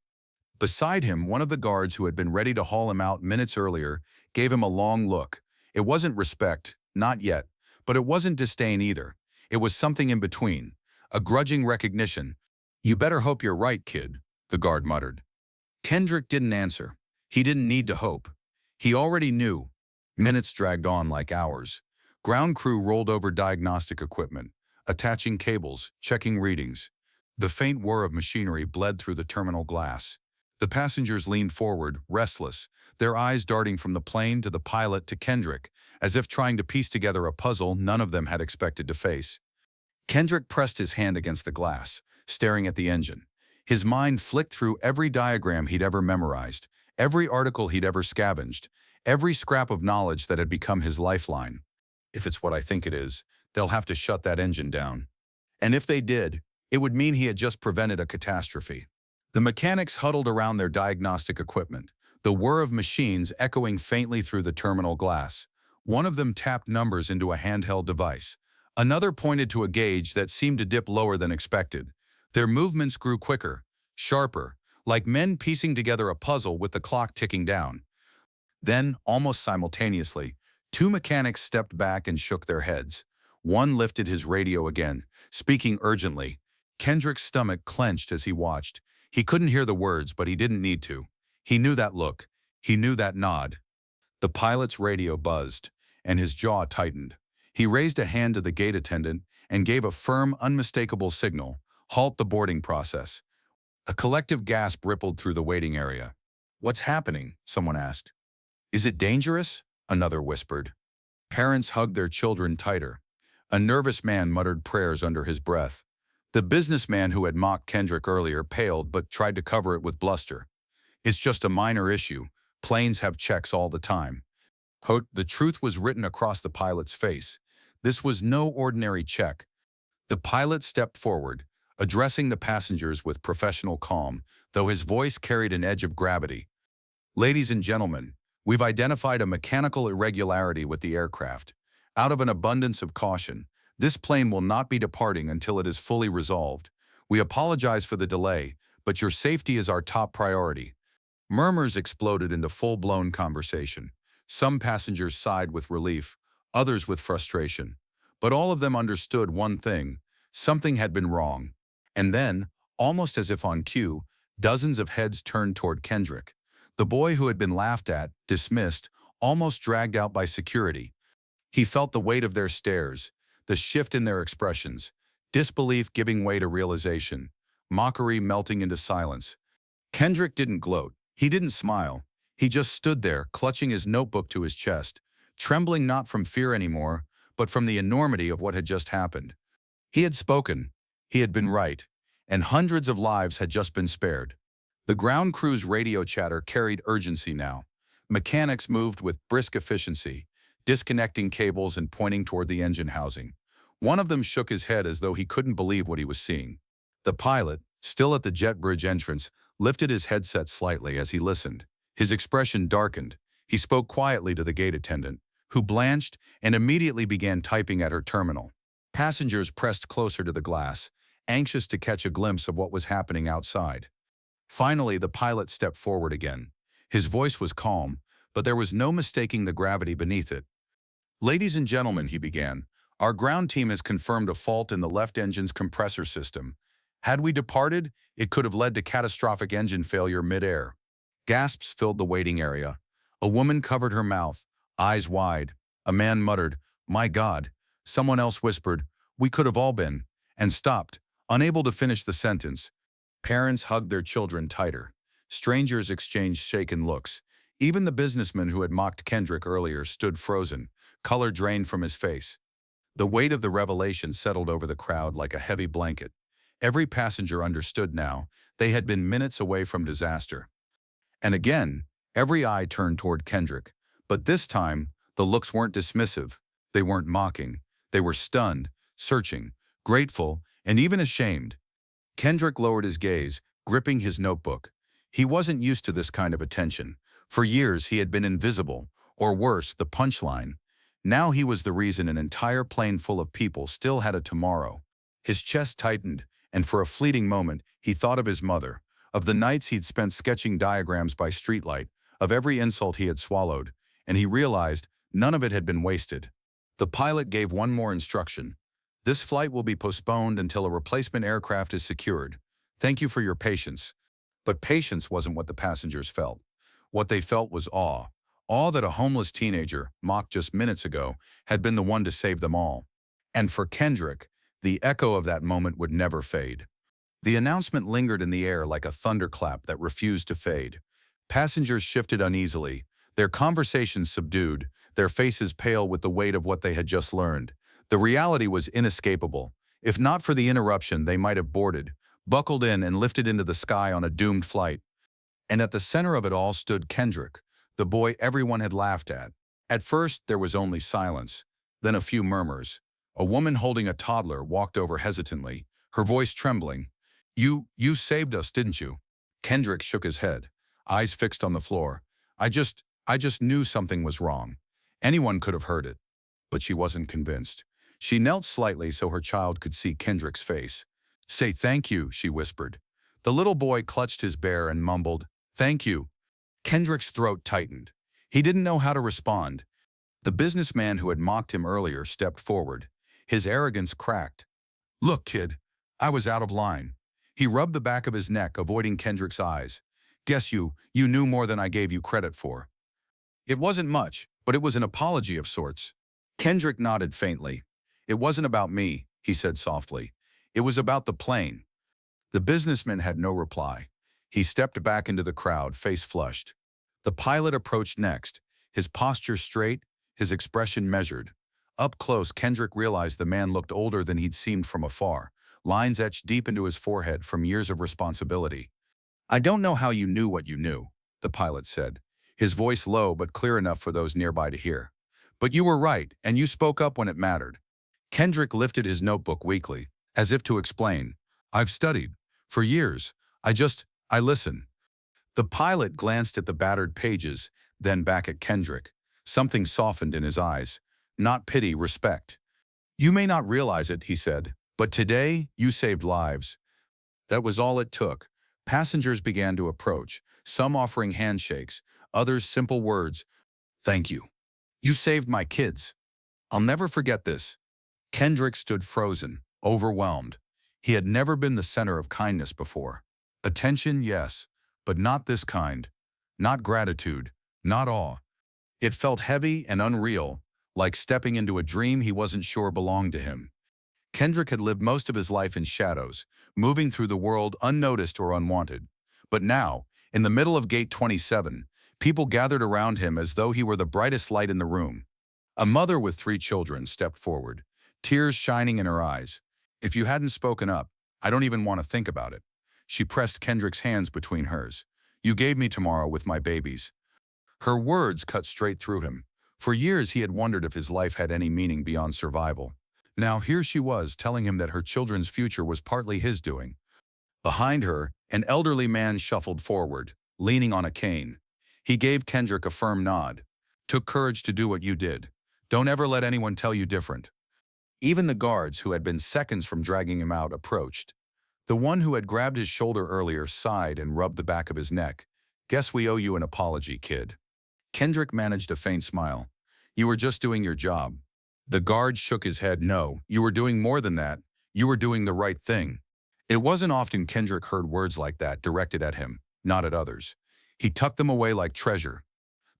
Speaker 1: Beside him, one of the guards who had been ready to haul him out minutes earlier gave him a long look. It wasn't respect, not yet, but it wasn't disdain either. It was something in between, a grudging recognition. "You better hope you're right, kid," the guard muttered. Kendrick didn't answer. He didn't need to hope. He already knew. Minutes dragged on like hours. Ground crew rolled over diagnostic equipment, attaching cables, checking readings. The faint whir of machinery bled through the terminal glass. The passengers leaned forward, restless, their eyes darting from the plane to the pilot to Kendrick, as if trying to piece together a puzzle none of them had expected to face. Kendrick pressed his hand against the glass, staring at the engine. His mind flicked through every diagram he'd ever memorized, every article he'd ever scavenged, every scrap of knowledge that had become his lifeline. If it's what I think it is, they'll have to shut that engine down. And if they did, it would mean he had just prevented a catastrophe. The mechanics huddled around their diagnostic equipment, the whir of machines echoing faintly through the terminal glass. One of them tapped numbers into a handheld device. Another pointed to a gauge that seemed to dip lower than expected. Their movements grew quicker, sharper, like men piecing together a puzzle with the clock ticking down. Then, almost simultaneously, two mechanics stepped back and shook their heads. One lifted his radio again, speaking urgently. Kendrick's stomach clenched as he watched. He couldn't hear the words, but he didn't need to. He knew that look. He knew that nod. The pilot's radio buzzed, and his jaw tightened. He raised a hand to the gate attendant and gave a firm, unmistakable signal. "Halt the boarding process." A collective gasp rippled through the waiting area. "What's happening?" someone asked. "Is it dangerous?" another whispered. Parents hugged their children tighter. A nervous man muttered prayers under his breath. The businessman who had mocked Kendrick earlier paled but tried to cover it with bluster. "It's just a minor issue. Planes have checks all the time." The truth was written across the pilot's face. This was no ordinary check. The pilot stepped forward, addressing the passengers with professional calm, though his voice carried an edge of gravity. "Ladies and gentlemen, we've identified a mechanical irregularity with the aircraft. Out of an abundance of caution, this plane will not be departing until it is fully resolved. We apologize for the delay, but your safety is our top priority." Murmurs exploded into full-blown conversation. Some passengers sighed with relief, others with frustration. But all of them understood one thing: something had been wrong. And then, almost as if on cue, dozens of heads turned toward Kendrick. The boy who had been laughed at, dismissed, almost dragged out by security. He felt the weight of their stares, the shift in their expressions, disbelief giving way to realization, mockery melting into silence. Kendrick didn't gloat. He didn't smile. He just stood there, clutching his notebook to his chest, trembling not from fear anymore, but from the enormity of what had just happened. He had spoken. He had been right. And hundreds of lives had just been spared. The ground crew's radio chatter carried urgency now. Mechanics moved with brisk efficiency, disconnecting cables and pointing toward the engine housing. One of them shook his head as though he couldn't believe what he was seeing. The pilot, still at the jet bridge entrance, lifted his headset slightly as he listened. His expression darkened. He spoke quietly to the gate attendant, who blanched and immediately began typing at her terminal. Passengers pressed closer to the glass, anxious to catch a glimpse of what was happening outside. Finally, the pilot stepped forward again. His voice was calm, but there was no mistaking the gravity beneath it. "Ladies and gentlemen," he began, "our ground team has confirmed a fault in the left engine's compressor system. Had we departed, it could have led to catastrophic engine failure mid-air." Gasps filled the waiting area. A woman covered her mouth, eyes wide. A man muttered, "My God." Someone else whispered, "We could have all been," and stopped, unable to finish the sentence. Parents hugged their children tighter. Strangers exchanged shaken looks. Even the businessman who had mocked Kendrick earlier stood frozen, color drained from his face. The weight of the revelation settled over the crowd like a heavy blanket. Every passenger understood now. They had been minutes away from disaster. And again, every eye turned toward Kendrick. But this time, the looks weren't dismissive. They weren't mocking. They were stunned, searching, grateful, and even ashamed. Kendrick lowered his gaze, gripping his notebook. He wasn't used to this kind of attention. For years, he had been invisible, or worse, the punchline. Now he was the reason an entire plane full of people still had a tomorrow. His chest tightened, and for a fleeting moment, he thought of his mother, of the nights he'd spent sketching diagrams by streetlight, of every insult he had swallowed, and he realized none of it had been wasted. The pilot gave one more instruction. This flight will be postponed until a replacement aircraft is secured. Thank you for your patience. But patience wasn't what the passengers felt. What they felt was awe. Awe that a homeless teenager, mocked just minutes ago, had been the one to save them all. And for Kendrick, the echo of that moment would never fade. The announcement lingered in the air like a thunderclap that refused to fade. Passengers shifted uneasily, their conversations subdued, their faces pale with the weight of what they had just learned. The reality was inescapable. If not for the interruption, they might have boarded, buckled in and lifted into the sky on a doomed flight. And at the center of it all stood Kendrick, the boy everyone had laughed at. At first, there was only silence, then a few murmurs. A woman holding a toddler walked over hesitantly, her voice trembling. You saved us, didn't you?" Kendrick shook his head, eyes fixed on the floor. I just knew something was wrong. Anyone could have heard it." But she wasn't convinced. She knelt slightly so her child could see Kendrick's face. "Say thank you," she whispered. The little boy clutched his bear and mumbled, "Thank you." Kendrick's throat tightened. He didn't know how to respond. The businessman who had mocked him earlier stepped forward. His arrogance cracked. "Look, kid, I was out of line." He rubbed the back of his neck, avoiding Kendrick's eyes. "Guess you knew more than I gave you credit for." It wasn't much, but it was an apology of sorts. Kendrick nodded faintly. "It wasn't about me," he said softly. "It was about the plane." The businessman had no reply. He stepped back into the crowd, face flushed. The pilot approached next, his posture straight, his expression measured. Up close, Kendrick realized the man looked older than he'd seemed from afar, lines etched deep into his forehead from years of responsibility. "I don't know how you knew what you knew," the pilot said, his voice low but clear enough for those nearby to hear. "But you were right, and you spoke up when it mattered." Kendrick lifted his notebook weakly, as if to explain. "I've studied. For years. I listen." The pilot glanced at the battered pages, then back at Kendrick. Something softened in his eyes. Not pity, respect. "You may not realize it," he said, "but today you saved lives." That was all it took. Passengers began to approach, some offering handshakes, others simple words. "Thank you. You saved my kids. I'll never forget this." Kendrick stood frozen, overwhelmed. He had never been the center of kindness before. Attention, yes, but not this kind. Not gratitude, not awe. It felt heavy and unreal, like stepping into a dream he wasn't sure belonged to him. Kendrick had lived most of his life in shadows, moving through the world unnoticed or unwanted. But now, in the middle of Gate 27, people gathered around him as though he were the brightest light in the room. A mother with 3 children stepped forward, tears shining in her eyes. "If you hadn't spoken up, I don't even want to think about it." She pressed Kendrick's hands between hers. "You gave me tomorrow with my babies." Her words cut straight through him. For years he had wondered if his life had any meaning beyond survival. Now here she was telling him that her children's future was partly his doing. Behind her, an elderly man shuffled forward, leaning on a cane. He gave Kendrick a firm nod. "Took courage to do what you did. Don't ever let anyone tell you different." Even the guards, who had been seconds from dragging him out, approached. The one who had grabbed his shoulder earlier sighed and rubbed the back of his neck. "Guess we owe you an apology, kid." Kendrick managed a faint smile. "You were just doing your job." The guard shook his head. "No, you were doing more than that. You were doing the right thing." It wasn't often Kendrick heard words like that directed at him, not at others. He tucked them away like treasure.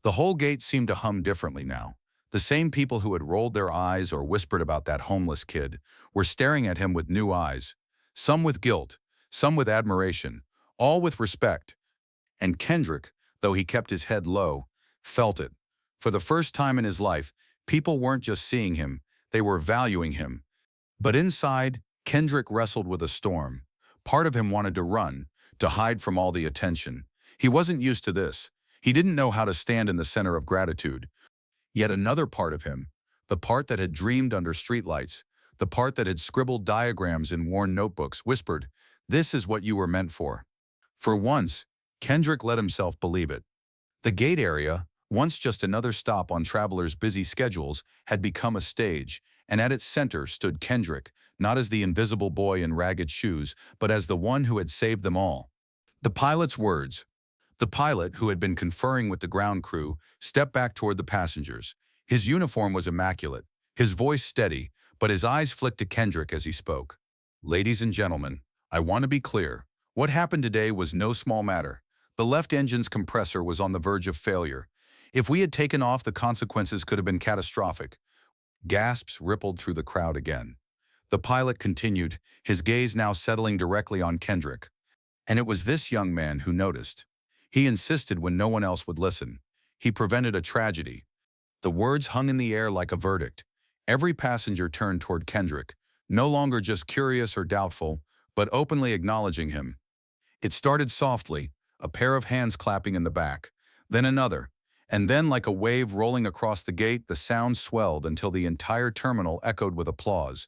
Speaker 1: The whole gate seemed to hum differently now. The same people who had rolled their eyes or whispered about that homeless kid were staring at him with new eyes. Some with guilt, some with admiration, all with respect. And Kendrick, though he kept his head low, felt it. For the first time in his life, people weren't just seeing him, they were valuing him. But inside, Kendrick wrestled with a storm. Part of him wanted to run, to hide from all the attention. He wasn't used to this. He didn't know how to stand in the center of gratitude. Yet another part of him, the part that had dreamed under streetlights, the part that had scribbled diagrams in worn notebooks, whispered, "This is what you were meant for." For once, Kendrick let himself believe it. The gate area, once just another stop on travelers' busy schedules, had become a stage, and at its center stood Kendrick, not as the invisible boy in ragged shoes, but as the one who had saved them all. The pilot's words. The pilot, who had been conferring with the ground crew, stepped back toward the passengers. His uniform was immaculate, his voice steady, but his eyes flicked to Kendrick as he spoke. Ladies and gentlemen, I want to be clear. What happened today was no small matter. The left engine's compressor was on the verge of failure. If we had taken off, the consequences could have been catastrophic. Gasps rippled through the crowd again. The pilot continued, his gaze now settling directly on Kendrick. And it was this young man who noticed. He insisted when no one else would listen. He prevented a tragedy. The words hung in the air like a verdict. Every passenger turned toward Kendrick, no longer just curious or doubtful, but openly acknowledging him. It started softly, a pair of hands clapping in the back, then another, and then like a wave rolling across the gate, the sound swelled until the entire terminal echoed with applause.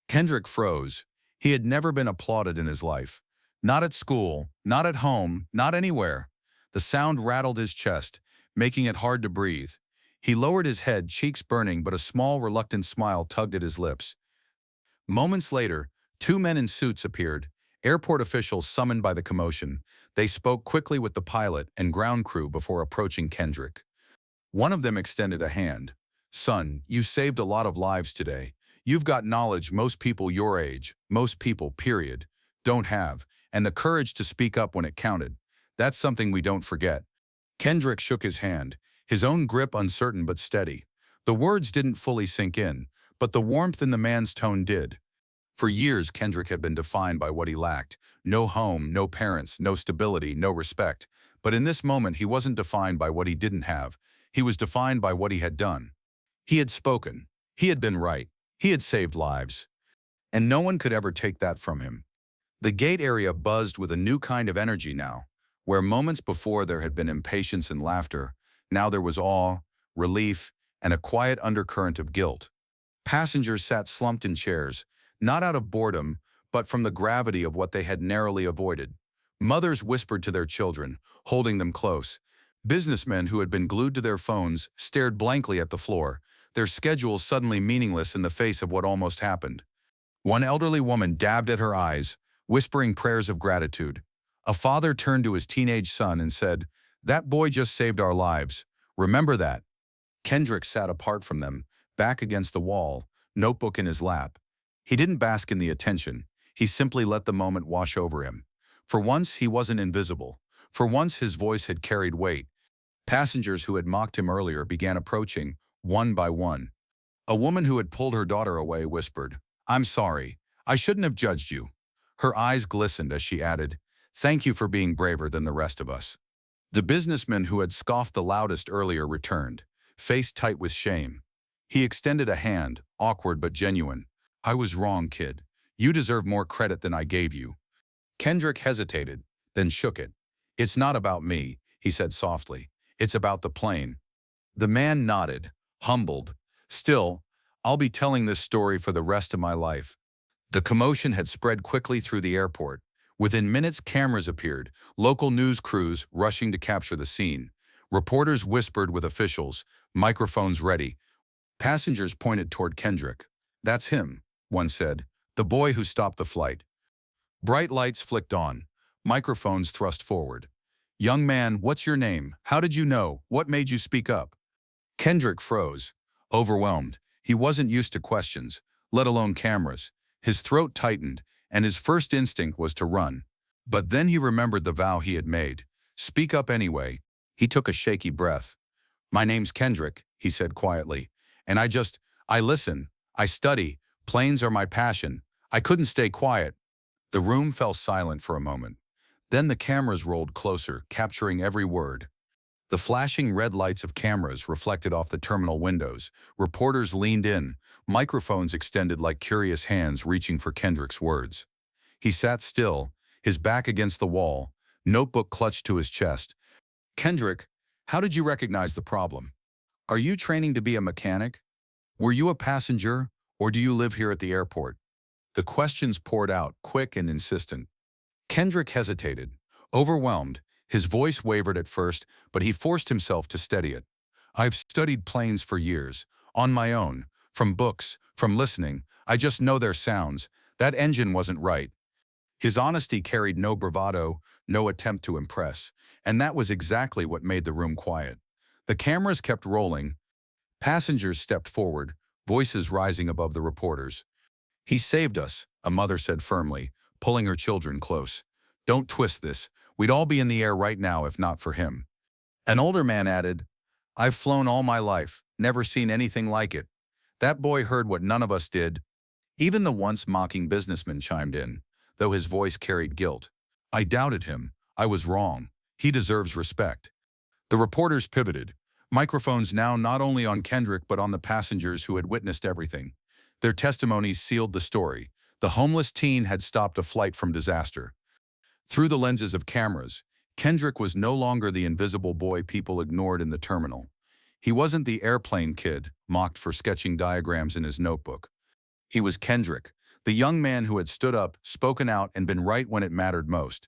Speaker 1: Kendrick froze. He had never been applauded in his life. Not at school, not at home, not anywhere. The sound rattled his chest, making it hard to breathe. He lowered his head, cheeks burning, but a small, reluctant smile tugged at his lips. Moments later, two men in suits appeared, airport officials summoned by the commotion. They spoke quickly with the pilot and ground crew before approaching Kendrick. One of them extended a hand. "Son, you saved a lot of lives today. You've got knowledge most people your age, most people, period, don't have, and the courage to speak up when it counted. That's something we don't forget." Kendrick shook his hand, his own grip uncertain but steady. The words didn't fully sink in, but the warmth in the man's tone did. For years, Kendrick had been defined by what he lacked. No home, no parents, no stability, no respect. But in this moment, he wasn't defined by what he didn't have. He was defined by what he had done. He had spoken. He had been right. He had saved lives. And no one could ever take that from him. The gate area buzzed with a new kind of energy now. Where moments before there had been impatience and laughter, now there was awe, relief, and a quiet undercurrent of guilt. Passengers sat slumped in chairs, not out of boredom, but from the gravity of what they had narrowly avoided. Mothers whispered to their children, holding them close. Businessmen who had been glued to their phones stared blankly at the floor, their schedules suddenly meaningless in the face of what almost happened. One elderly woman dabbed at her eyes, whispering prayers of gratitude. A father turned to his teenage son and said, "That boy just saved our lives. Remember that." Kendrick sat apart from them, back against the wall, notebook in his lap. He didn't bask in the attention. He simply let the moment wash over him. For once, he wasn't invisible. For once, his voice had carried weight. Passengers who had mocked him earlier began approaching, one by one. A woman who had pulled her daughter away whispered, "I'm sorry. I shouldn't have judged you." Her eyes glistened as she added, "Thank you for being braver than the rest of us." The businessman who had scoffed the loudest earlier returned, face tight with shame. He extended a hand, awkward but genuine. "I was wrong, kid. You deserve more credit than I gave you." Kendrick hesitated, then shook it. "It's not about me," he said softly. "It's about the plane." The man nodded, humbled. "Still, I'll be telling this story for the rest of my life." The commotion had spread quickly through the airport. Within minutes, cameras appeared, local news crews rushing to capture the scene. Reporters whispered with officials, microphones ready. Passengers pointed toward Kendrick. "That's him," one said, "the boy who stopped the flight." Bright lights flicked on, microphones thrust forward. "Young man, what's your name? How did you know? What made you speak up?" Kendrick froze, overwhelmed. He wasn't used to questions, let alone cameras. His throat tightened, and his first instinct was to run. But then he remembered the vow he had made. Speak up anyway. He took a shaky breath. "My name's Kendrick," he said quietly. "And I listen. I study. Planes are my passion. I couldn't stay quiet." The room fell silent for a moment. Then the cameras rolled closer, capturing every word. The flashing red lights of cameras reflected off the terminal windows. Reporters leaned in, microphones extended like curious hands reaching for Kendrick's words. He sat still, his back against the wall, notebook clutched to his chest. "Kendrick, how did you recognize the problem? Are you training to be a mechanic? Were you a passenger, or do you live here at the airport?" The questions poured out, quick and insistent. Kendrick hesitated, overwhelmed. His voice wavered at first, but he forced himself to steady it. "I've studied planes for years, on my own, From books, from listening, I just know their sounds. That engine wasn't right. His honesty carried no bravado, no attempt to impress, and that was exactly what made the room quiet. The cameras kept rolling. Passengers stepped forward, voices rising above the reporters. "He saved us," a mother said firmly, pulling her children close. "Don't twist this. We'd all be in the air right now if not for him." An older man added, "I've flown all my life, never seen anything like it. That boy heard what none of us did." Even the once mocking businessman chimed in, though his voice carried guilt. "I doubted him. I was wrong. He deserves respect." The reporters pivoted, microphones now not only on Kendrick but on the passengers who had witnessed everything. Their testimonies sealed the story. The homeless teen had stopped a flight from disaster. Through the lenses of cameras, Kendrick was no longer the invisible boy people ignored in the terminal. He wasn't the airplane kid, mocked for sketching diagrams in his notebook. He was Kendrick, the young man who had stood up, spoken out, and been right when it mattered most.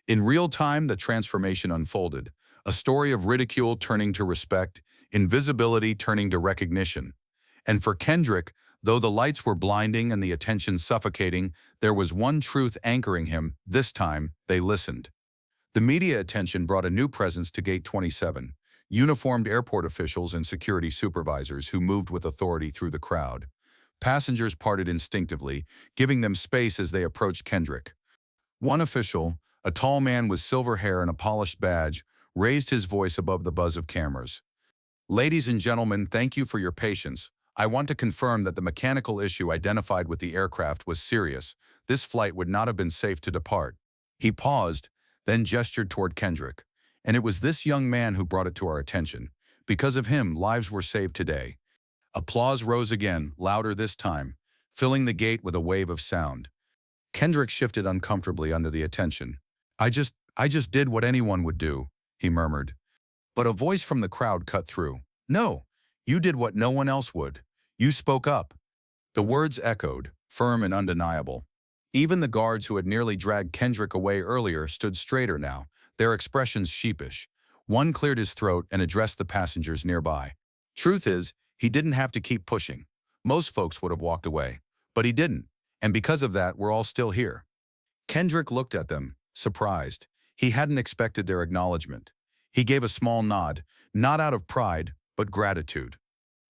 Speaker 1: In real time, the transformation unfolded, a story of ridicule turning to respect, invisibility turning to recognition. And for Kendrick, though the lights were blinding and the attention suffocating, there was one truth anchoring him. This time, they listened. The media attention brought a new presence to Gate 27, uniformed airport officials and security supervisors who moved with authority through the crowd. Passengers parted instinctively, giving them space as they approached Kendrick. One official, a tall man with silver hair and a polished badge, raised his voice above the buzz of cameras. "Ladies and gentlemen, thank you for your patience. I want to confirm that the mechanical issue identified with the aircraft was serious. This flight would not have been safe to depart." He paused, then gestured toward Kendrick. "And it was this young man who brought it to our attention. Because of him, lives were saved today." Applause rose again, louder this time, filling the gate with a wave of sound. Kendrick shifted uncomfortably under the attention. I just did what anyone would do," he murmured. But a voice from the crowd cut through. "No, you did what no one else would. You spoke up." The words echoed, firm and undeniable. Even the guards who had nearly dragged Kendrick away earlier stood straighter now, their expressions sheepish. One cleared his throat and addressed the passengers nearby. "Truth is, he didn't have to keep pushing. Most folks would have walked away. But he didn't, and because of that, we're all still here." Kendrick looked at them, surprised. He hadn't expected their acknowledgement. He gave a small nod, not out of pride, but gratitude.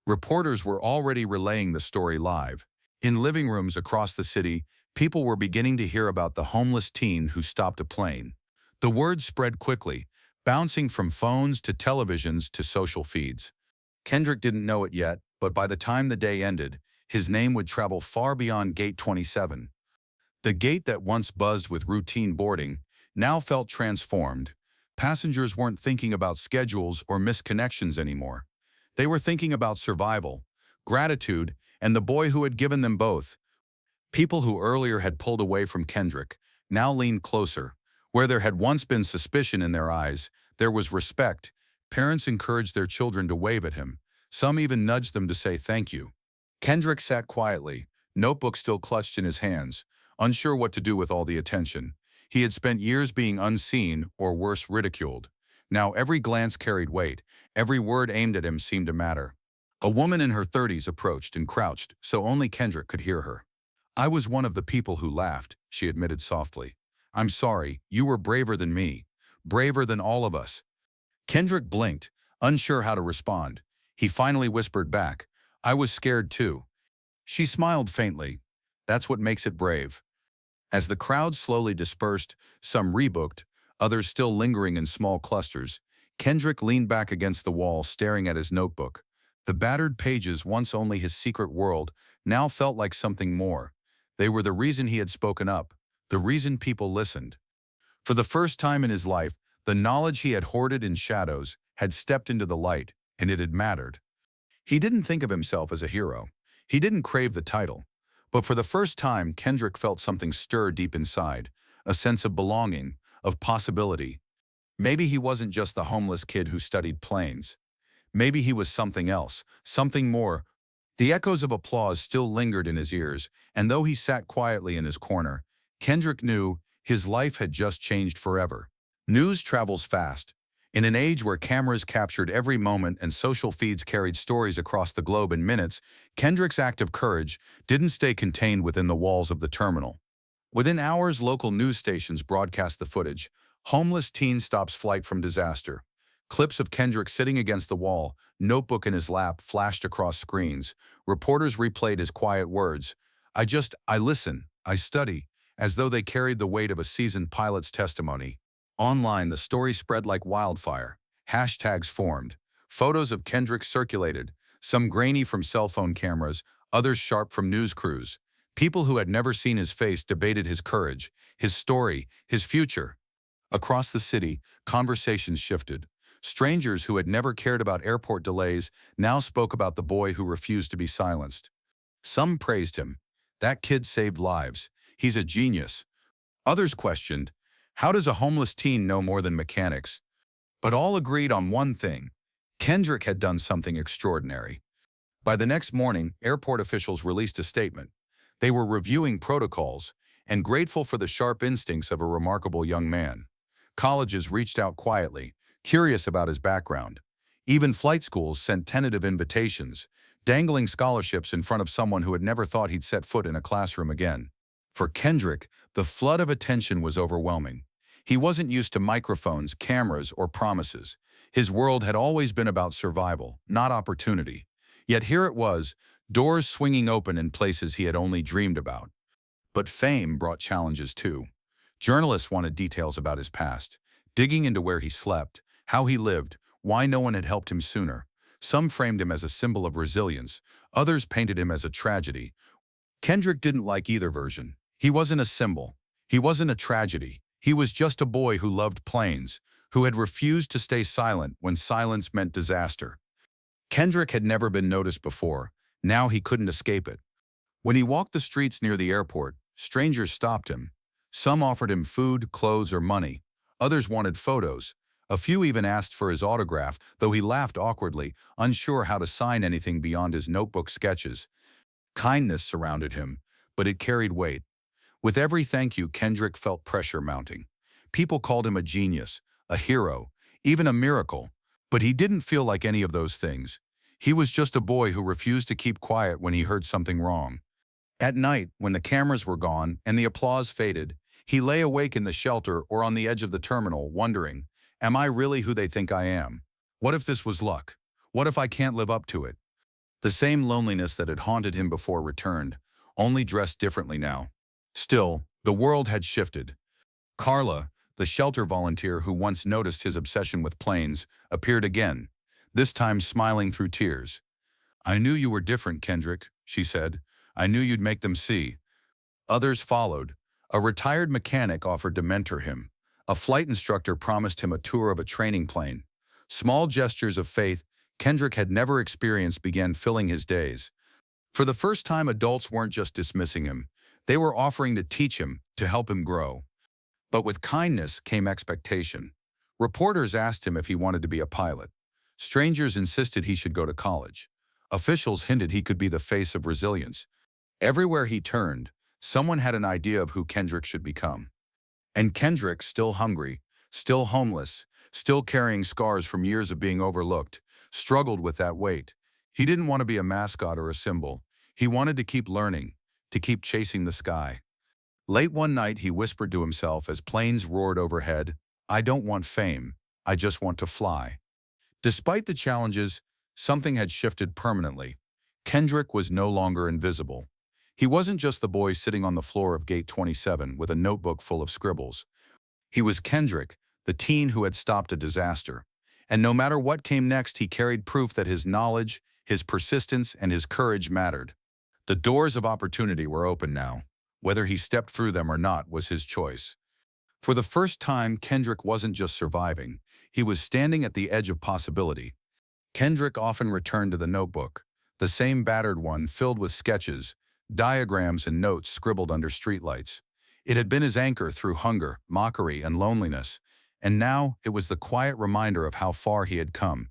Speaker 1: Reporters were already relaying the story live. In living rooms across the city, people were beginning to hear about the homeless teen who stopped a plane. The word spread quickly, bouncing from phones to televisions to social feeds. Kendrick didn't know it yet, but by the time the day ended, his name would travel far beyond Gate 27. The gate that once buzzed with routine boarding now felt transformed. Passengers weren't thinking about schedules or missed connections anymore. They were thinking about survival, gratitude, and the boy who had given them both. People who earlier had pulled away from Kendrick now leaned closer. Where there had once been suspicion in their eyes, there was respect. Parents encouraged their children to wave at him. Some even nudged them to say thank you. Kendrick sat quietly, notebook still clutched in his hands, unsure what to do with all the attention. He had spent years being unseen, or worse, ridiculed. Now every glance carried weight, every word aimed at him seemed to matter. A woman in her 30s approached and crouched, so only Kendrick could hear her. "I was one of the people who laughed," she admitted softly. "I'm sorry, you were braver than me. Braver than all of us." Kendrick blinked, unsure how to respond. He finally whispered back, "I was scared too." She smiled faintly. "That's what makes it brave." As the crowd slowly dispersed, some rebooked, others still lingering in small clusters, Kendrick leaned back against the wall staring at his notebook. The battered pages, once only his secret world, now felt like something more. They were the reason he had spoken up, the reason people listened. For the first time in his life, the knowledge he had hoarded in shadows had stepped into the light, and it had mattered. He didn't think of himself as a hero. He didn't crave the title. But for the first time, Kendrick felt something stir deep inside, a sense of belonging, of possibility. Maybe he wasn't just the homeless kid who studied planes. Maybe he was something else, something more. The echoes of applause still lingered in his ears, and though he sat quietly in his corner, Kendrick knew his life had just changed forever. News travels fast. In an age where cameras captured every moment and social feeds carried stories across the globe in minutes, Kendrick's act of courage didn't stay contained within the walls of the terminal. Within hours, local news stations broadcast the footage. Homeless teen stops flight from disaster. Clips of Kendrick sitting against the wall, notebook in his lap, flashed across screens. Reporters replayed his quiet words. I listen, I study, as though they carried the weight of a seasoned pilot's testimony. Online, the story spread like wildfire. Hashtags formed. Photos of Kendrick circulated, some grainy from cell phone cameras, others sharp from news crews. People who had never seen his face debated his courage, his story, his future. Across the city, conversations shifted. Strangers who had never cared about airport delays now spoke about the boy who refused to be silenced. Some praised him. That kid saved lives. He's a genius. Others questioned, how does a homeless teen know more than mechanics? But all agreed on one thing. Kendrick had done something extraordinary. By the next morning, airport officials released a statement. They were reviewing protocols and grateful for the sharp instincts of a remarkable young man. Colleges reached out quietly, curious about his background. Even flight schools sent tentative invitations, dangling scholarships in front of someone who had never thought he'd set foot in a classroom again. For Kendrick, the flood of attention was overwhelming. He wasn't used to microphones, cameras, or promises. His world had always been about survival, not opportunity. Yet here it was, doors swinging open in places he had only dreamed about. But fame brought challenges too. Journalists wanted details about his past, digging into where he slept, how he lived, why no one had helped him sooner. Some framed him as a symbol of resilience, others painted him as a tragedy. Kendrick didn't like either version. He wasn't a symbol. He wasn't a tragedy. He was just a boy who loved planes, who had refused to stay silent when silence meant disaster. Kendrick had never been noticed before. Now he couldn't escape it. When he walked the streets near the airport, strangers stopped him. Some offered him food, clothes, or money. Others wanted photos. A few even asked for his autograph, though he laughed awkwardly, unsure how to sign anything beyond his notebook sketches. Kindness surrounded him, but it carried weight. With every thank you, Kendrick felt pressure mounting. People called him a genius, a hero, even a miracle, but he didn't feel like any of those things. He was just a boy who refused to keep quiet when he heard something wrong. At night, when the cameras were gone and the applause faded, he lay awake in the shelter or on the edge of the terminal, wondering, am I really who they think I am? What if this was luck? What if I can't live up to it? The same loneliness that had haunted him before returned, only dressed differently now. Still, the world had shifted. Carla, the shelter volunteer who once noticed his obsession with planes, appeared again, this time smiling through tears. I knew you were different, Kendrick, she said. I knew you'd make them see. Others followed. A retired mechanic offered to mentor him. A flight instructor promised him a tour of a training plane. Small gestures of faith Kendrick had never experienced began filling his days. For the first time, adults weren't just dismissing him. They were offering to teach him, to help him grow. But with kindness came expectation. Reporters asked him if he wanted to be a pilot. Strangers insisted he should go to college. Officials hinted he could be the face of resilience. Everywhere he turned, someone had an idea of who Kendrick should become. And Kendrick, still hungry, still homeless, still carrying scars from years of being overlooked, struggled with that weight. He didn't want to be a mascot or a symbol. He wanted to keep learning, to keep chasing the sky. Late one night, he whispered to himself as planes roared overhead, I don't want fame, I just want to fly. Despite the challenges, something had shifted permanently. Kendrick was no longer invisible. He wasn't just the boy sitting on the floor of Gate 27 with a notebook full of scribbles. He was Kendrick, the teen who had stopped a disaster. And no matter what came next, he carried proof that his knowledge, his persistence, and his courage mattered. The doors of opportunity were open now. Whether he stepped through them or not was his choice. For the first time, Kendrick wasn't just surviving. He was standing at the edge of possibility. Kendrick often returned to the notebook, the same battered one filled with sketches, diagrams, and notes scribbled under streetlights. It had been his anchor through hunger, mockery, and loneliness, and now it was the quiet reminder of how far he had come.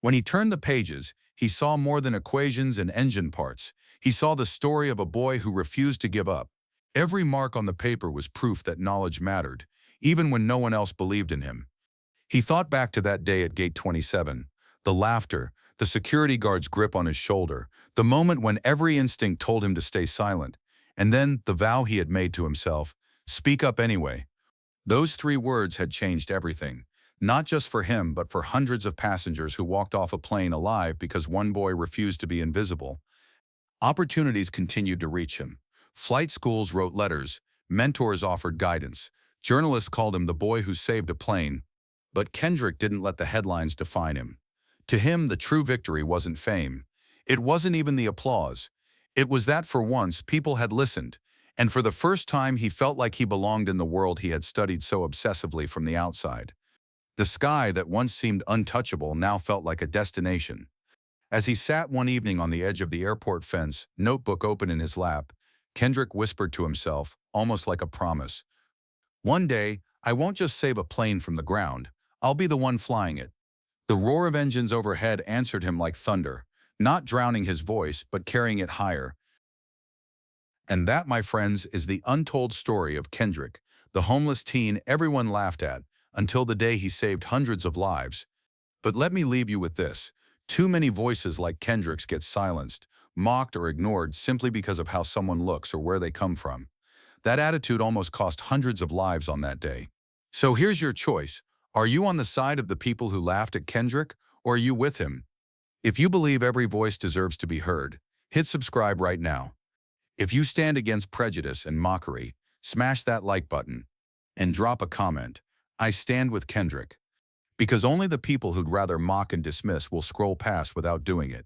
Speaker 1: When he turned the pages, he saw more than equations and engine parts. He saw the story of a boy who refused to give up. Every mark on the paper was proof that knowledge mattered, even when no one else believed in him. He thought back to that day at Gate 27, the laughter, the security guard's grip on his shoulder, the moment when every instinct told him to stay silent, and then the vow he had made to himself, speak up anyway. Those 3 words had changed everything, not just for him but for hundreds of passengers who walked off a plane alive because one boy refused to be invisible. Opportunities continued to reach him. Flight schools wrote letters, mentors offered guidance, journalists called him the boy who saved a plane. But Kendrick didn't let the headlines define him. To him, the true victory wasn't fame. It wasn't even the applause. It was that for once people had listened, and for the first time he felt like he belonged in the world he had studied so obsessively from the outside. The sky that once seemed untouchable now felt like a destination. As he sat one evening on the edge of the airport fence, notebook open in his lap, Kendrick whispered to himself, almost like a promise, "One day, I won't just save a plane from the ground, I'll be the one flying it." The roar of engines overhead answered him like thunder, not drowning his voice but carrying it higher. And that, my friends, is the untold story of Kendrick, the homeless teen everyone laughed at, until the day he saved hundreds of lives. But let me leave you with this. Too many voices like Kendrick's get silenced, mocked or ignored simply because of how someone looks or where they come from. That attitude almost cost hundreds of lives on that day. So here's your choice. Are you on the side of the people who laughed at Kendrick, or are you with him? If you believe every voice deserves to be heard, hit subscribe right now. If you stand against prejudice and mockery, smash that like button and drop a comment. I stand with Kendrick. Because only the people who'd rather mock and dismiss will scroll past without doing it.